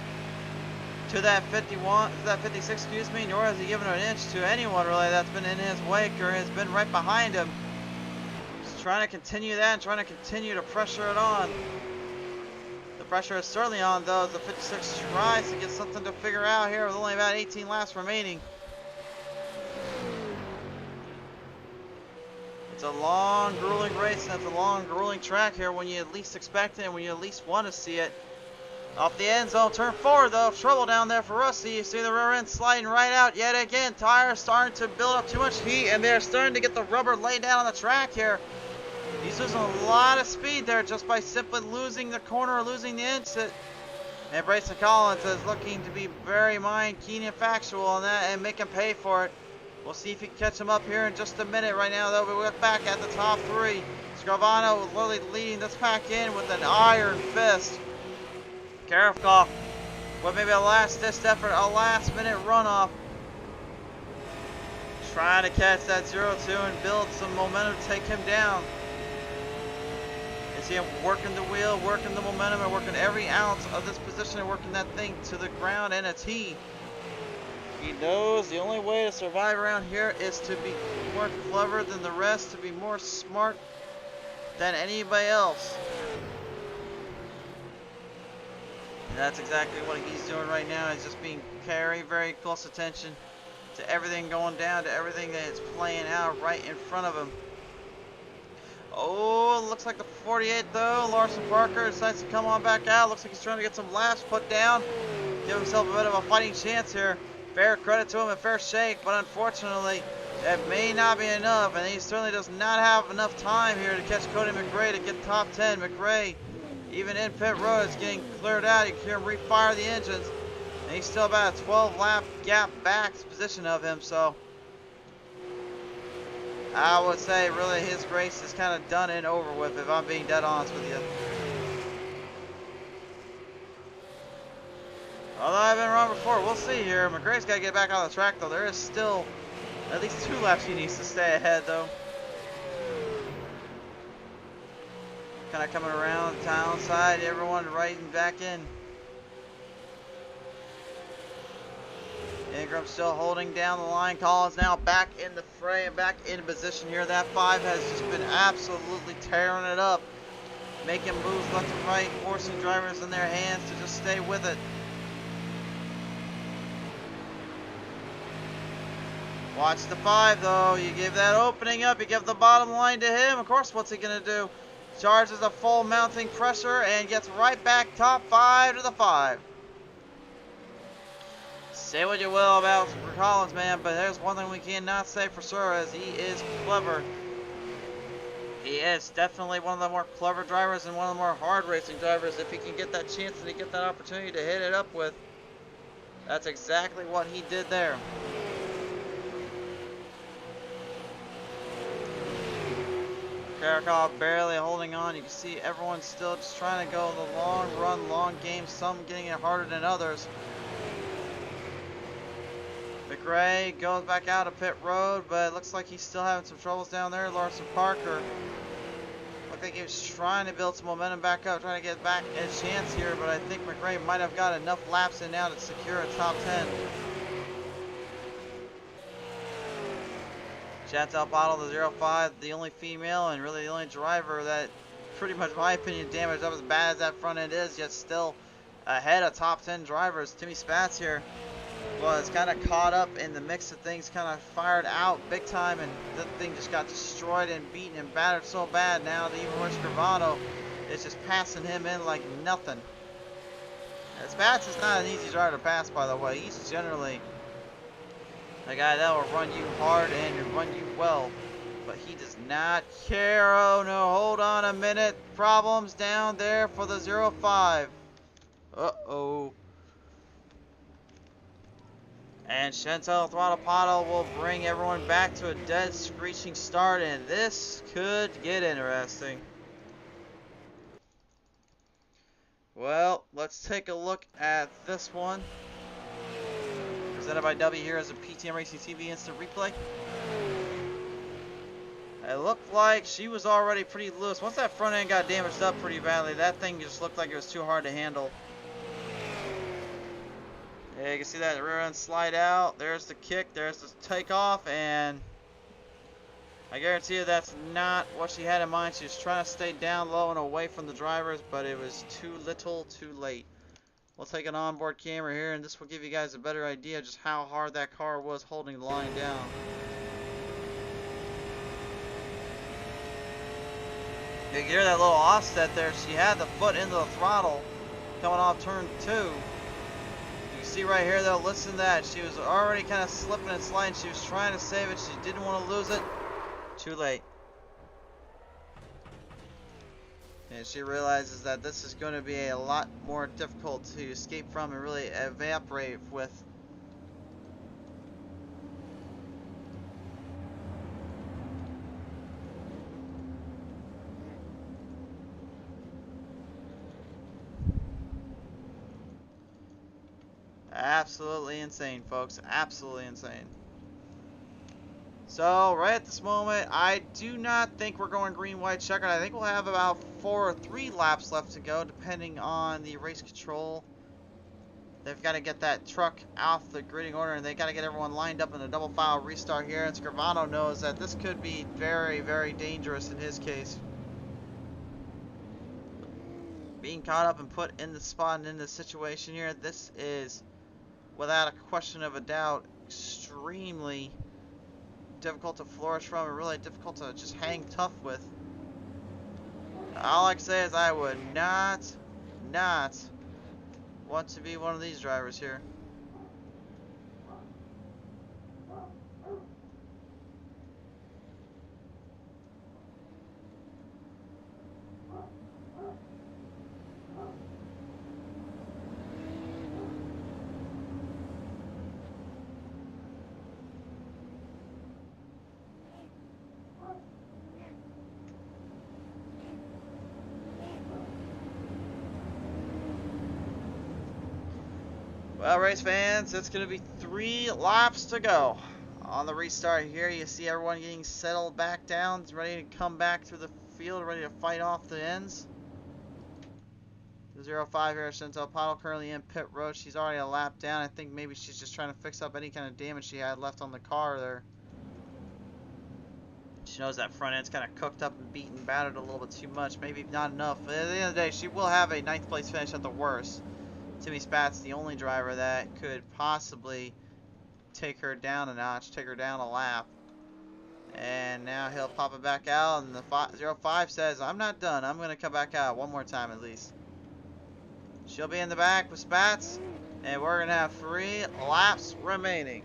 to that 51, that 56, excuse me, nor has he given an inch to anyone really that's been in his wake or has been right behind him. Just trying to continue that and trying to continue to pressure it on. The pressure is certainly on though as the 56 tries to get something to figure out here with only about 18 laps remaining. It's a long, grueling race, and it's a long, grueling track here when you at least expect it and when you at least want to see it. Off the end zone, turn 4 though, trouble down there for Rusty. You see the rear end sliding right out yet again. Tires starting to build up too much heat, and they're starting to get the rubber laid down on the track here. He's losing a lot of speed there just by simply losing the corner or losing the exit. And Brayson Collins is looking to be very keen and factual on that and make him pay for it. We'll see if he can catch him up here in just a minute. Right now, though, we look back at the top 3. Scrivano literally leading this pack in with an iron fist. Karifkoff with maybe a last-ditch effort, a last-minute runoff. Trying to catch that 0-2 and build some momentum to take him down. You see him working the wheel, working the momentum, and working every ounce of this position and working that thing to the ground and a tee. He knows the only way to survive around here is to be more clever than the rest, to be more smart than anybody else. And that's exactly what he's doing right now, is just being very close attention to everything going down, to everything that is playing out right in front of him. Oh, looks like the 48 though. Larson Parker decides to come on back out. Looks like he's trying to get some laps put down, give himself a bit of a fighting chance here. Fair credit to him and fair shake, but unfortunately, that may not be enough, and he certainly does not have enough time here to catch Cody McRae to get top 10. McRae, even in pit road, is getting cleared out. You can hear him refire the engines, and he's still about a 12-lap gap back position of him, so I would say really his race is kind of done and over with, if I'm being dead honest with you. Although I've been wrong before, we'll see here. McRae's got to get back on the track though. There is still at least 2 laps he needs to stay ahead though. Kind of coming around the town side, everyone riding back in. Ingram still holding down the line. Collins now back in the fray and back in position here. That 5 has just been absolutely tearing it up. Making moves left and right, forcing drivers in their hands to just stay with it. Watch the 5 though. You give that opening up, you give the bottom line to him. Of course, what's he going to do? Charges a full mounting pressure and gets right back top 5 to the 5. Say what you will about Collins, man, but there's one thing we cannot say for sure, as he is clever. He is definitely one of the more clever drivers and one of the more hard racing drivers. If he can get that chance and he get that opportunity to hit it up with, that's exactly what he did there. Karakov barely holding on. You can see everyone's still just trying to go the long run, long game. Some getting it harder than others. McRae goes back out of pit road, but it looks like he's still having some troubles down there. Larson Parker looked like he was trying to build some momentum back up, trying to get back a chance here, but I think McRae might have got enough laps in now to secure a top 10. Chantal Bottle, the 05, the only female and really the only driver that pretty much, in my opinion, damaged up as bad as that front end is, yet still ahead of top 10 drivers. Timmy Spatz here was kind of caught up in the mix of things, kind of fired out big time, and that thing just got destroyed and beaten and battered so bad now that even Roy Scrivano is just passing him in like nothing. And Spatz is not an easy driver to pass, by the way. He's generally a guy that will run you hard and run you well, but he does not care. Oh no, hold on a minute. Problems down there for the 05. Uh-oh. And Chantal Throttlepottle will bring everyone back to a dead screeching start, and this could get interesting. Well, let's take a look at this one. Presented by W here as a PTM Racing TV instant replay. It looked like she was already pretty loose. Once that front end got damaged up pretty badly, that thing just looked like it was too hard to handle. Yeah, you can see that rear end slide out. There's the kick, there's the takeoff, and I guarantee you that's not what she had in mind. She was trying to stay down low and away from the drivers, but it was too little, too late. We'll take an onboard camera here, and this will give you guys a better idea of just how hard that car was holding the line down. You can hear that little offset there. She had the foot into the throttle coming off turn 2. You can see right here, though, listen to that. She was already kind of slipping and sliding. She was trying to save it. She didn't want to lose it. Too late. And she realizes that this is going to be a lot more difficult to escape from and really evaporate with. Absolutely insane, folks. Absolutely insane. So, right at this moment, I do not think we're going green, white, checkered. I think we'll have about 4 or 3 laps left to go, depending on the race control. They've got to get that truck off the grading order, and they've got to get everyone lined up in a double file restart here. And Scrivano knows that this could be very, very dangerous in his case. Being caught up and put in the spot and in this situation here, this is, without a question of a doubt, extremely difficult to flourish from and really difficult to just hang tough with. All I can say is I would not want to be one of these drivers here. Well, race fans, it's going to be 3 laps to go. On the restart here, you see everyone getting settled back down, ready to come back through the field, ready to fight off the ends. The 05 here, Chantel Pottle, currently in pit road. She's already a lap down. I think maybe she's just trying to fix up any kind of damage she had left on the car there. She knows that front end's kind of cooked up and beaten, battered a little bit too much. Maybe not enough. But at the end of the day, she will have a 9th place finish at the worst. Timmy Spat's the only driver that could possibly take her down a notch, take her down a lap. And now he'll pop it back out, and the 05 says, I'm not done. I'm going to come back out one more time at least. She'll be in the back with Spats, and we're going to have 3 laps remaining.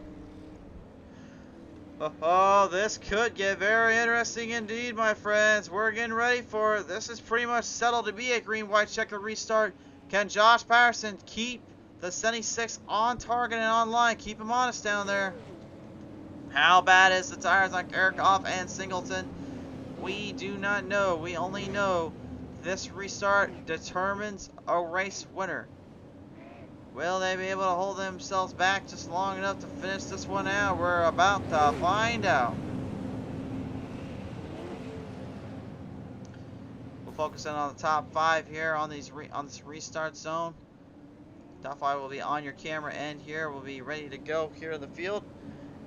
Oh, this could get very interesting indeed, my friends. We're getting ready for it. This is pretty much settled to be a green-white checker restart. Can Josh Patterson keep the 76 on target and online? Keep him honest down there. How bad is the tires on Kirchhoff and Singleton? We do not know. We only know this restart determines a race winner. Will they be able to hold themselves back just long enough to finish this one out? We're about to find out. We'll focus in on the top 5 here on this restart zone. Top 5 will be on your camera end here. We'll be ready to go here in the field.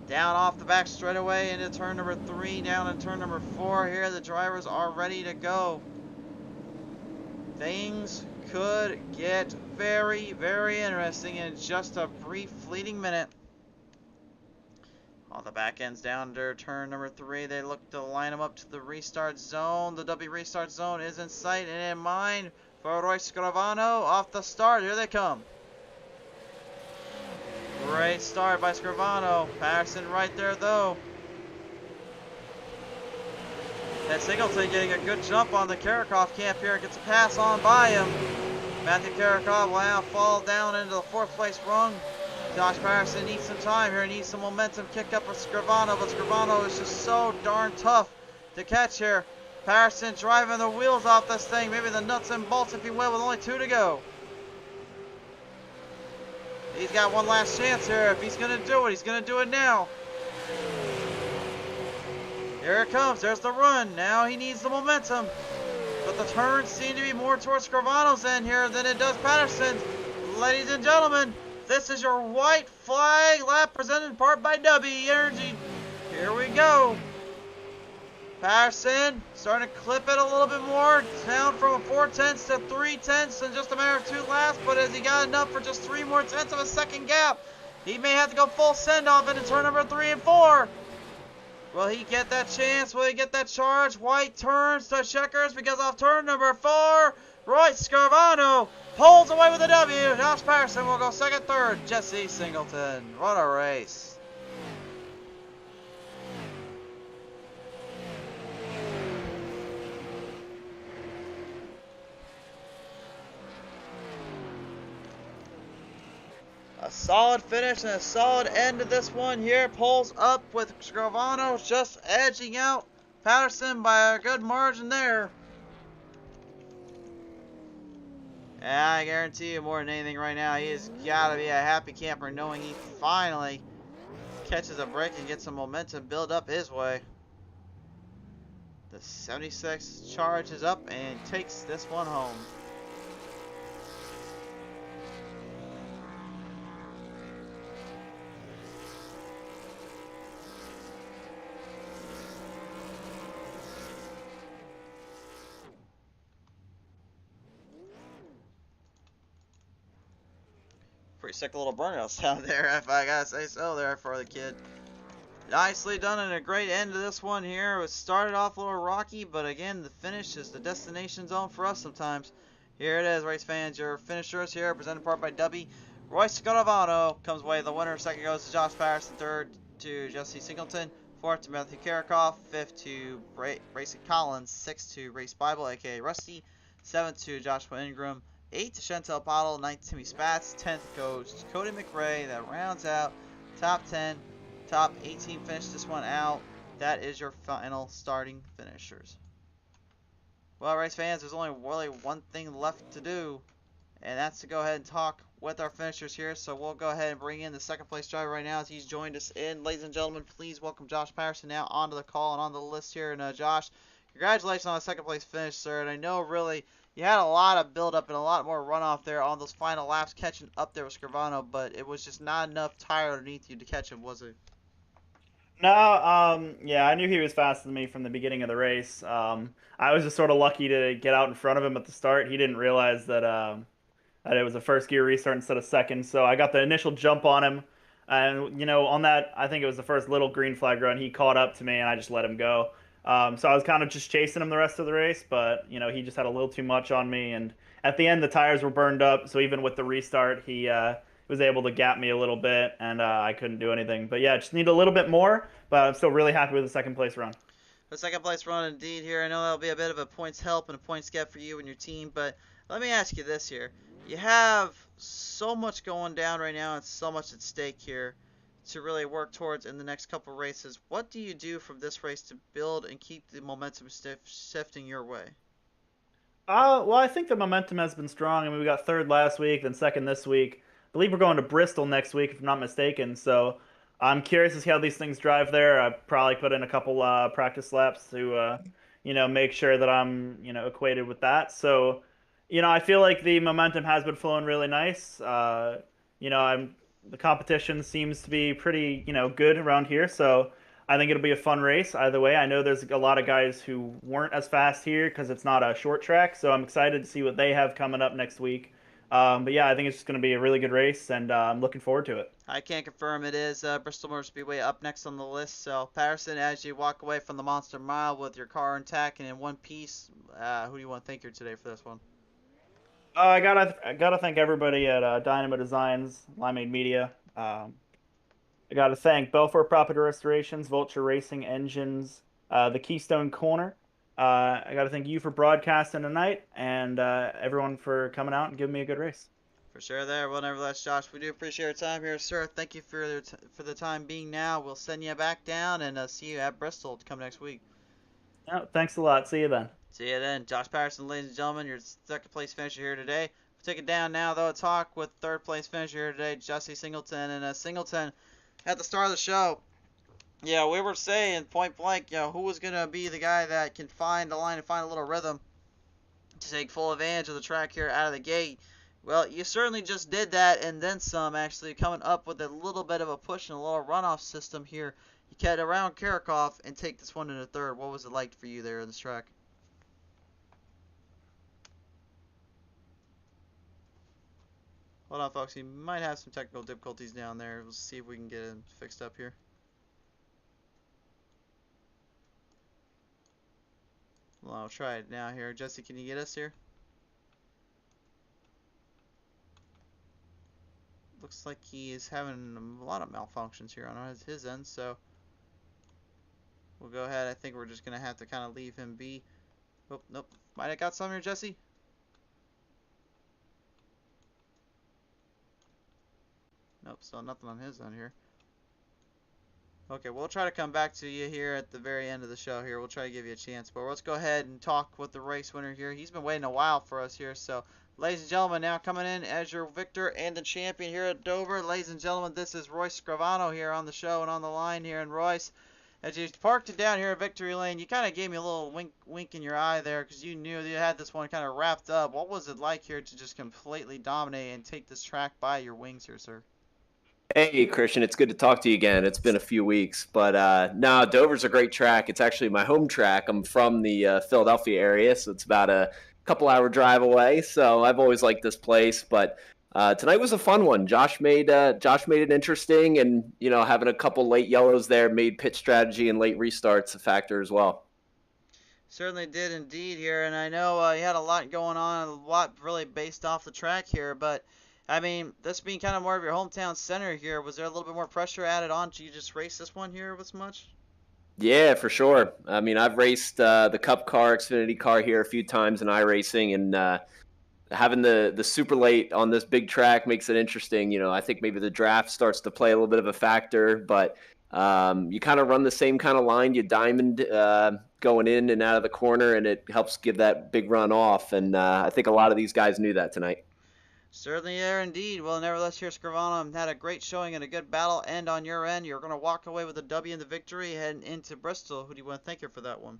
Down off the back straightaway into turn number 3, down in turn number 4 here. The drivers are ready to go. Things could get very, very interesting in just a brief fleeting minute. All the back ends down to turn number 3. They look to line them up to the restart zone. The W restart zone is in sight and in mind for Roy Scrivano off the start. Here they come. Great start by Scrivano. Patterson right there though. And Singleton getting a good jump on the Kirchhoff camp here. Gets a pass on by him. Matthew Kirchhoff will now fall down into the 4th place rung. Josh Patterson needs some time here. Needs some momentum kick up with Scrivano. But Scrivano is just so darn tough to catch here. Patterson driving the wheels off this thing. Maybe the nuts and bolts if you will with only 2 to go. He's got one last chance here. If he's going to do it, he's going to do it now. Here it comes. There's the run. Now he needs the momentum. But the turns seem to be more towards Scrivano's end here than it does Patterson's. Ladies and gentlemen, this is your white flag lap presented in part by W Energy. Here we go. Patterson starting to clip it a little bit more. Down from 4/10 to 3/10 in just a matter of 2 laps. But has he got enough for just 3 more tenths of a second gap? He may have to go full send off into turn number 3 and 4. Will he get that chance? Will he get that charge? White turns to checkers because off turn number 4, Roy Scrivano pulls away with a W. Josh Patterson will go 2nd, 3rd. Jesse Singleton. What a race. A solid finish and a solid end to this one here. Pulls up with Scrivano just edging out Patterson by a good margin there. Yeah, I guarantee you more than anything right now, he has got to be a happy camper knowing he finally catches a break and gets some momentum build up his way. The 76 charges up and takes this one home. Pretty sick little burnout sound there, if I gotta say so there for the kid. Nicely done and a great end to this one here. It started off a little rocky, but again, the finish is the destination zone for us sometimes. Here it is, race fans. Your finishers here, presented in part by W. Roy Scrivano comes away the winner. 2nd goes to Josh Patterson. 3rd to Jesse Singleton. 4th to Matthew Kirchhoff. 5th to Bracey Collins. 6th to Race Bible, aka Rusty. 7th to Joshua Ingram. 8th to Chantel Pottle. 9th to Timmy Spats. 10th goes to Cody McRae. That rounds out top 10. Top 18 finish this one out. That is your final starting finishers. Well, race fans, there's only really one thing left to do, and that's to go ahead and talk with our finishers here, so we'll go ahead and bring in the second place driver right now as he's joined us in. Ladies and gentlemen, please welcome Josh Patterson now onto the call and on the list here. And Josh, congratulations on a second place finish, sir. And I know really you had a lot of build up and a lot more runoff there on those final laps, catching up there with Scrivano, but it was just not enough tire underneath you to catch him, was it? No, yeah, I knew he was faster than me from the beginning of the race. I was just sort of lucky to get out in front of him at the start. He didn't realize that it was a first gear restart instead of second, so I got the initial jump on him. And, on that, I think it was the first little green flag run, he caught up to me and I just let him go. So I was kind of just chasing him the rest of the race, but, he just had a little too much on me. And at the end, the tires were burned up, so even with the restart, he was able to gap me a little bit, and I couldn't do anything. But yeah, just need a little bit more, but I'm still really happy with the second place run. The second place run indeed here. I know that'll be a bit of a points help and a points get for you and your team, but let me ask you this here. You have so much going down right now and so much at stake here to really work towards in the next couple races. What do you do from this race to build and keep the momentum shifting your way? Well, I think the momentum has been strong. I mean, we got third last week, then second this week. I believe we're going to Bristol next week, if I'm not mistaken. So I'm curious to see how these things drive there. I probably put in a couple practice laps to, make sure that I'm, equated with that. So, I feel like the momentum has been flowing really nice. The competition seems to be pretty, good around here. So I think it'll be a fun race either way. I know there's a lot of guys who weren't as fast here because it's not a short track. So I'm excited to see what they have coming up next week. But yeah, I think it's just going to be a really good race, and I'm looking forward to it. I can confirm it is Bristol Motor Speedway up next on the list. So, Patterson, as you walk away from the Monster Mile with your car intact and in one piece, who do you want to thank here today for this one? I gotta thank everybody at Dynamo Designs, Limeade Media. I gotta thank Belfort Property Restorations, Vulture Racing Engines, the Keystone Corner. I got to thank you for broadcasting tonight, and everyone for coming out and giving me a good race. For sure there. Well, nevertheless, Josh, we do appreciate your time here, sir. Thank you for the time being now. We'll send you back down and see you at Bristol to come next week. Oh, thanks a lot. See you then. See you then. Josh Patterson, ladies and gentlemen, your second place finisher here today. We'll take it down now, though, talk with third place finisher here today, Jesse Singleton. And Singleton, at the start of the show, yeah, we were saying point blank, who was going to be the guy that can find the line and find a little rhythm to take full advantage of the track here out of the gate. Well, you certainly just did that and then some, actually, coming up with a little bit of a push and a little runoff system here. You get around Karakov and take this one into third. What was it like for you there in this track? Hold on, folks. You might have some technical difficulties down there. We'll see if we can get it fixed up here. Well, I'll try it now here. Jesse, can you get us here? Looks like he is having a lot of malfunctions here on his end, so we'll go ahead. I think we're just going to have to kind of leave him be. Oh, nope. Might have got some here, Jesse? Nope, still nothing on his end here. Okay, we'll try to come back to you here at the very end of the show here. We'll try to give you a chance. But let's go ahead and talk with the race winner here. He's been waiting a while for us here. So, ladies and gentlemen, now coming in as your victor and the champion here at Dover. Ladies and gentlemen, this is Royce Scrivano here on the show and on the line here. And Royce, as you parked it down here at Victory Lane, you kind of gave me a little wink in your eye there because you knew you had this one kind of wrapped up. What was it like here to just completely dominate and take this track by your wings here, sir? Hey, Christian, it's good to talk to you again. It's been a few weeks, but no, Dover's a great track. It's actually my home track. I'm from the Philadelphia area, so it's about a couple-hour drive away. So I've always liked this place, but tonight was a fun one. Josh made it interesting, and having a couple late yellows there made pit strategy and late restarts a factor as well. Certainly did indeed here, and I know you had a lot going on, a lot really based off the track here, but I mean, this being kind of more of your hometown center here, was there a little bit more pressure added on to you just race this one here with much? Yeah, for sure. I mean, I've raced the Cup car, Xfinity car here a few times in iRacing, and having the super late on this big track makes it interesting. I think maybe the draft starts to play a little bit of a factor, but you kind of run the same kind of line. You diamond going in and out of the corner, and it helps give that big run off. And I think a lot of these guys knew that tonight. Certainly there indeed. Well, nevertheless, here, Scrivano had a great showing and a good battle end on your end. You're going to walk away with a W in the victory heading into Bristol. Who do you want to thank you for that one?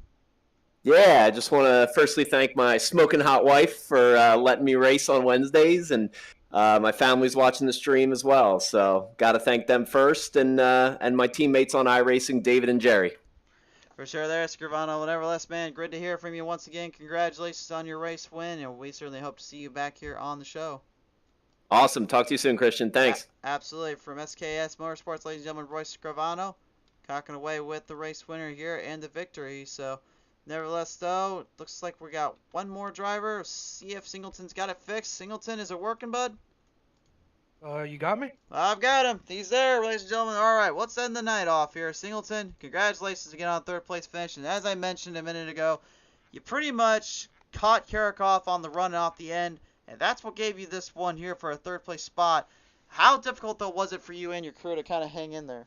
Yeah, I just want to firstly thank my smoking hot wife for letting me race on Wednesdays, and my family's watching the stream as well. So, got to thank them first, and my teammates on iRacing, David and Jerry. For sure there, Scrivano. Well, nevertheless, man, great to hear from you once again. Congratulations on your race win, and we certainly hope to see you back here on the show. Awesome. Talk to you soon, Christian. Thanks. Absolutely. From SKS Motorsports, ladies and gentlemen, Royce Scrivano, cocking away with the race winner here and the victory. So, nevertheless, though, it looks like we got one more driver. See if Singleton's got it fixed. Singleton, is it working, bud? You got me? I've got him. He's there, ladies and gentlemen. All right, let's end the night off here. Singleton, congratulations again on third place finish. And as I mentioned a minute ago, you pretty much caught Karakov on the run off the end, and that's what gave you this one here for a third place spot. How difficult, though, was it for you and your crew to kind of hang in there?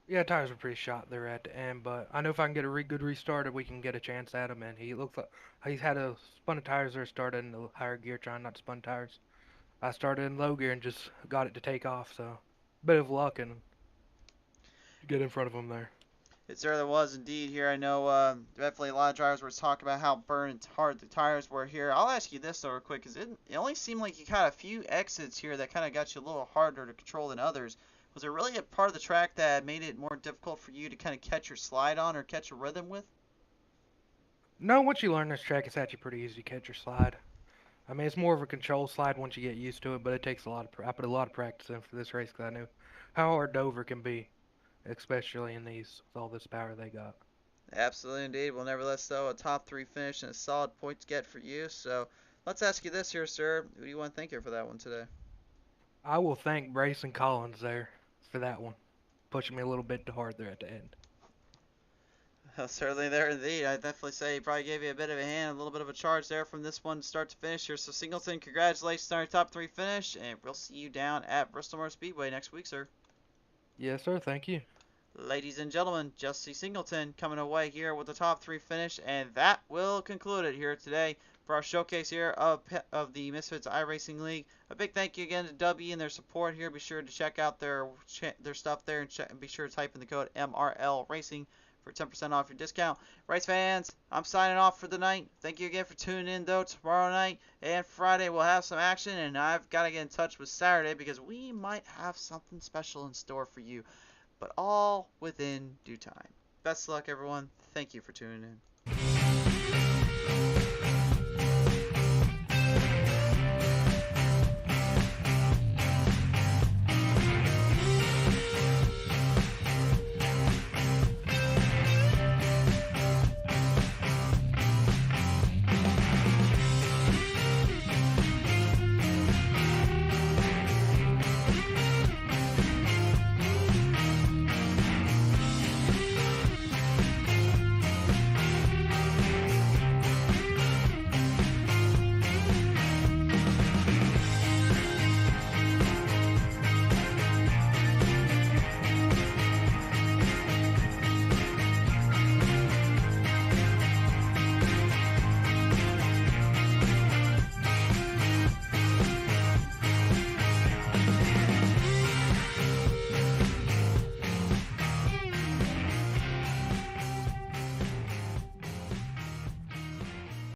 Yeah, tires were pretty shot there at the end, but I know if I can get a good restart, we can get a chance at him. And he looks like he's had a spun of tires there, started in the higher gear, trying not to spun tires. I started in low gear and just got it to take off, so bit of luck and get in front of him there. It certainly was indeed here. I know definitely a lot of drivers were talking about how burned hard the tires were here. I'll ask you this though real quick, because it only seemed like you got a few exits here that kind of got you a little harder to control than others. Was there really a part of the track that made it more difficult for you to kind of catch your slide on or catch a rhythm with? No, once you learn this track, it's actually pretty easy to catch your slide. I mean, it's more of a control slide once you get used to it, but it takes a lot of. I put a lot of practice in for this race because I knew how hard Dover can be, especially in these with all this power they got. Absolutely indeed. Well, nevertheless, though, a top 3 finish and a solid point to get for you. So let's ask you this here, sir. Who do you want to thank you for that one today? I will thank Brace and Collins there for that one, pushing me a little bit too hard there at the end. Certainly there indeed. I definitely say he probably gave you a bit of a hand, a little bit of a charge there from this one start to finish here. So Singleton, congratulations on your top 3 finish, and we'll see you down at Bristol Motor Speedway next week, sir. Yes, sir. Thank you. Ladies and gentlemen, Jesse Singleton coming away here with the top 3 finish, and that will conclude it here today for our showcase here of the Misfitz iRacing League. A big thank you again to W and their support here. Be sure to check out their stuff there, and be sure to type in the code MRL Racing for 10% off your discount. Race fans, I'm signing off for the night. Thank you again for tuning in, though. Tomorrow night and Friday we'll have some action, and I've got to get in touch with Saturday because we might have something special in store for you, but all within due time. Best of luck, everyone. Thank you for tuning in.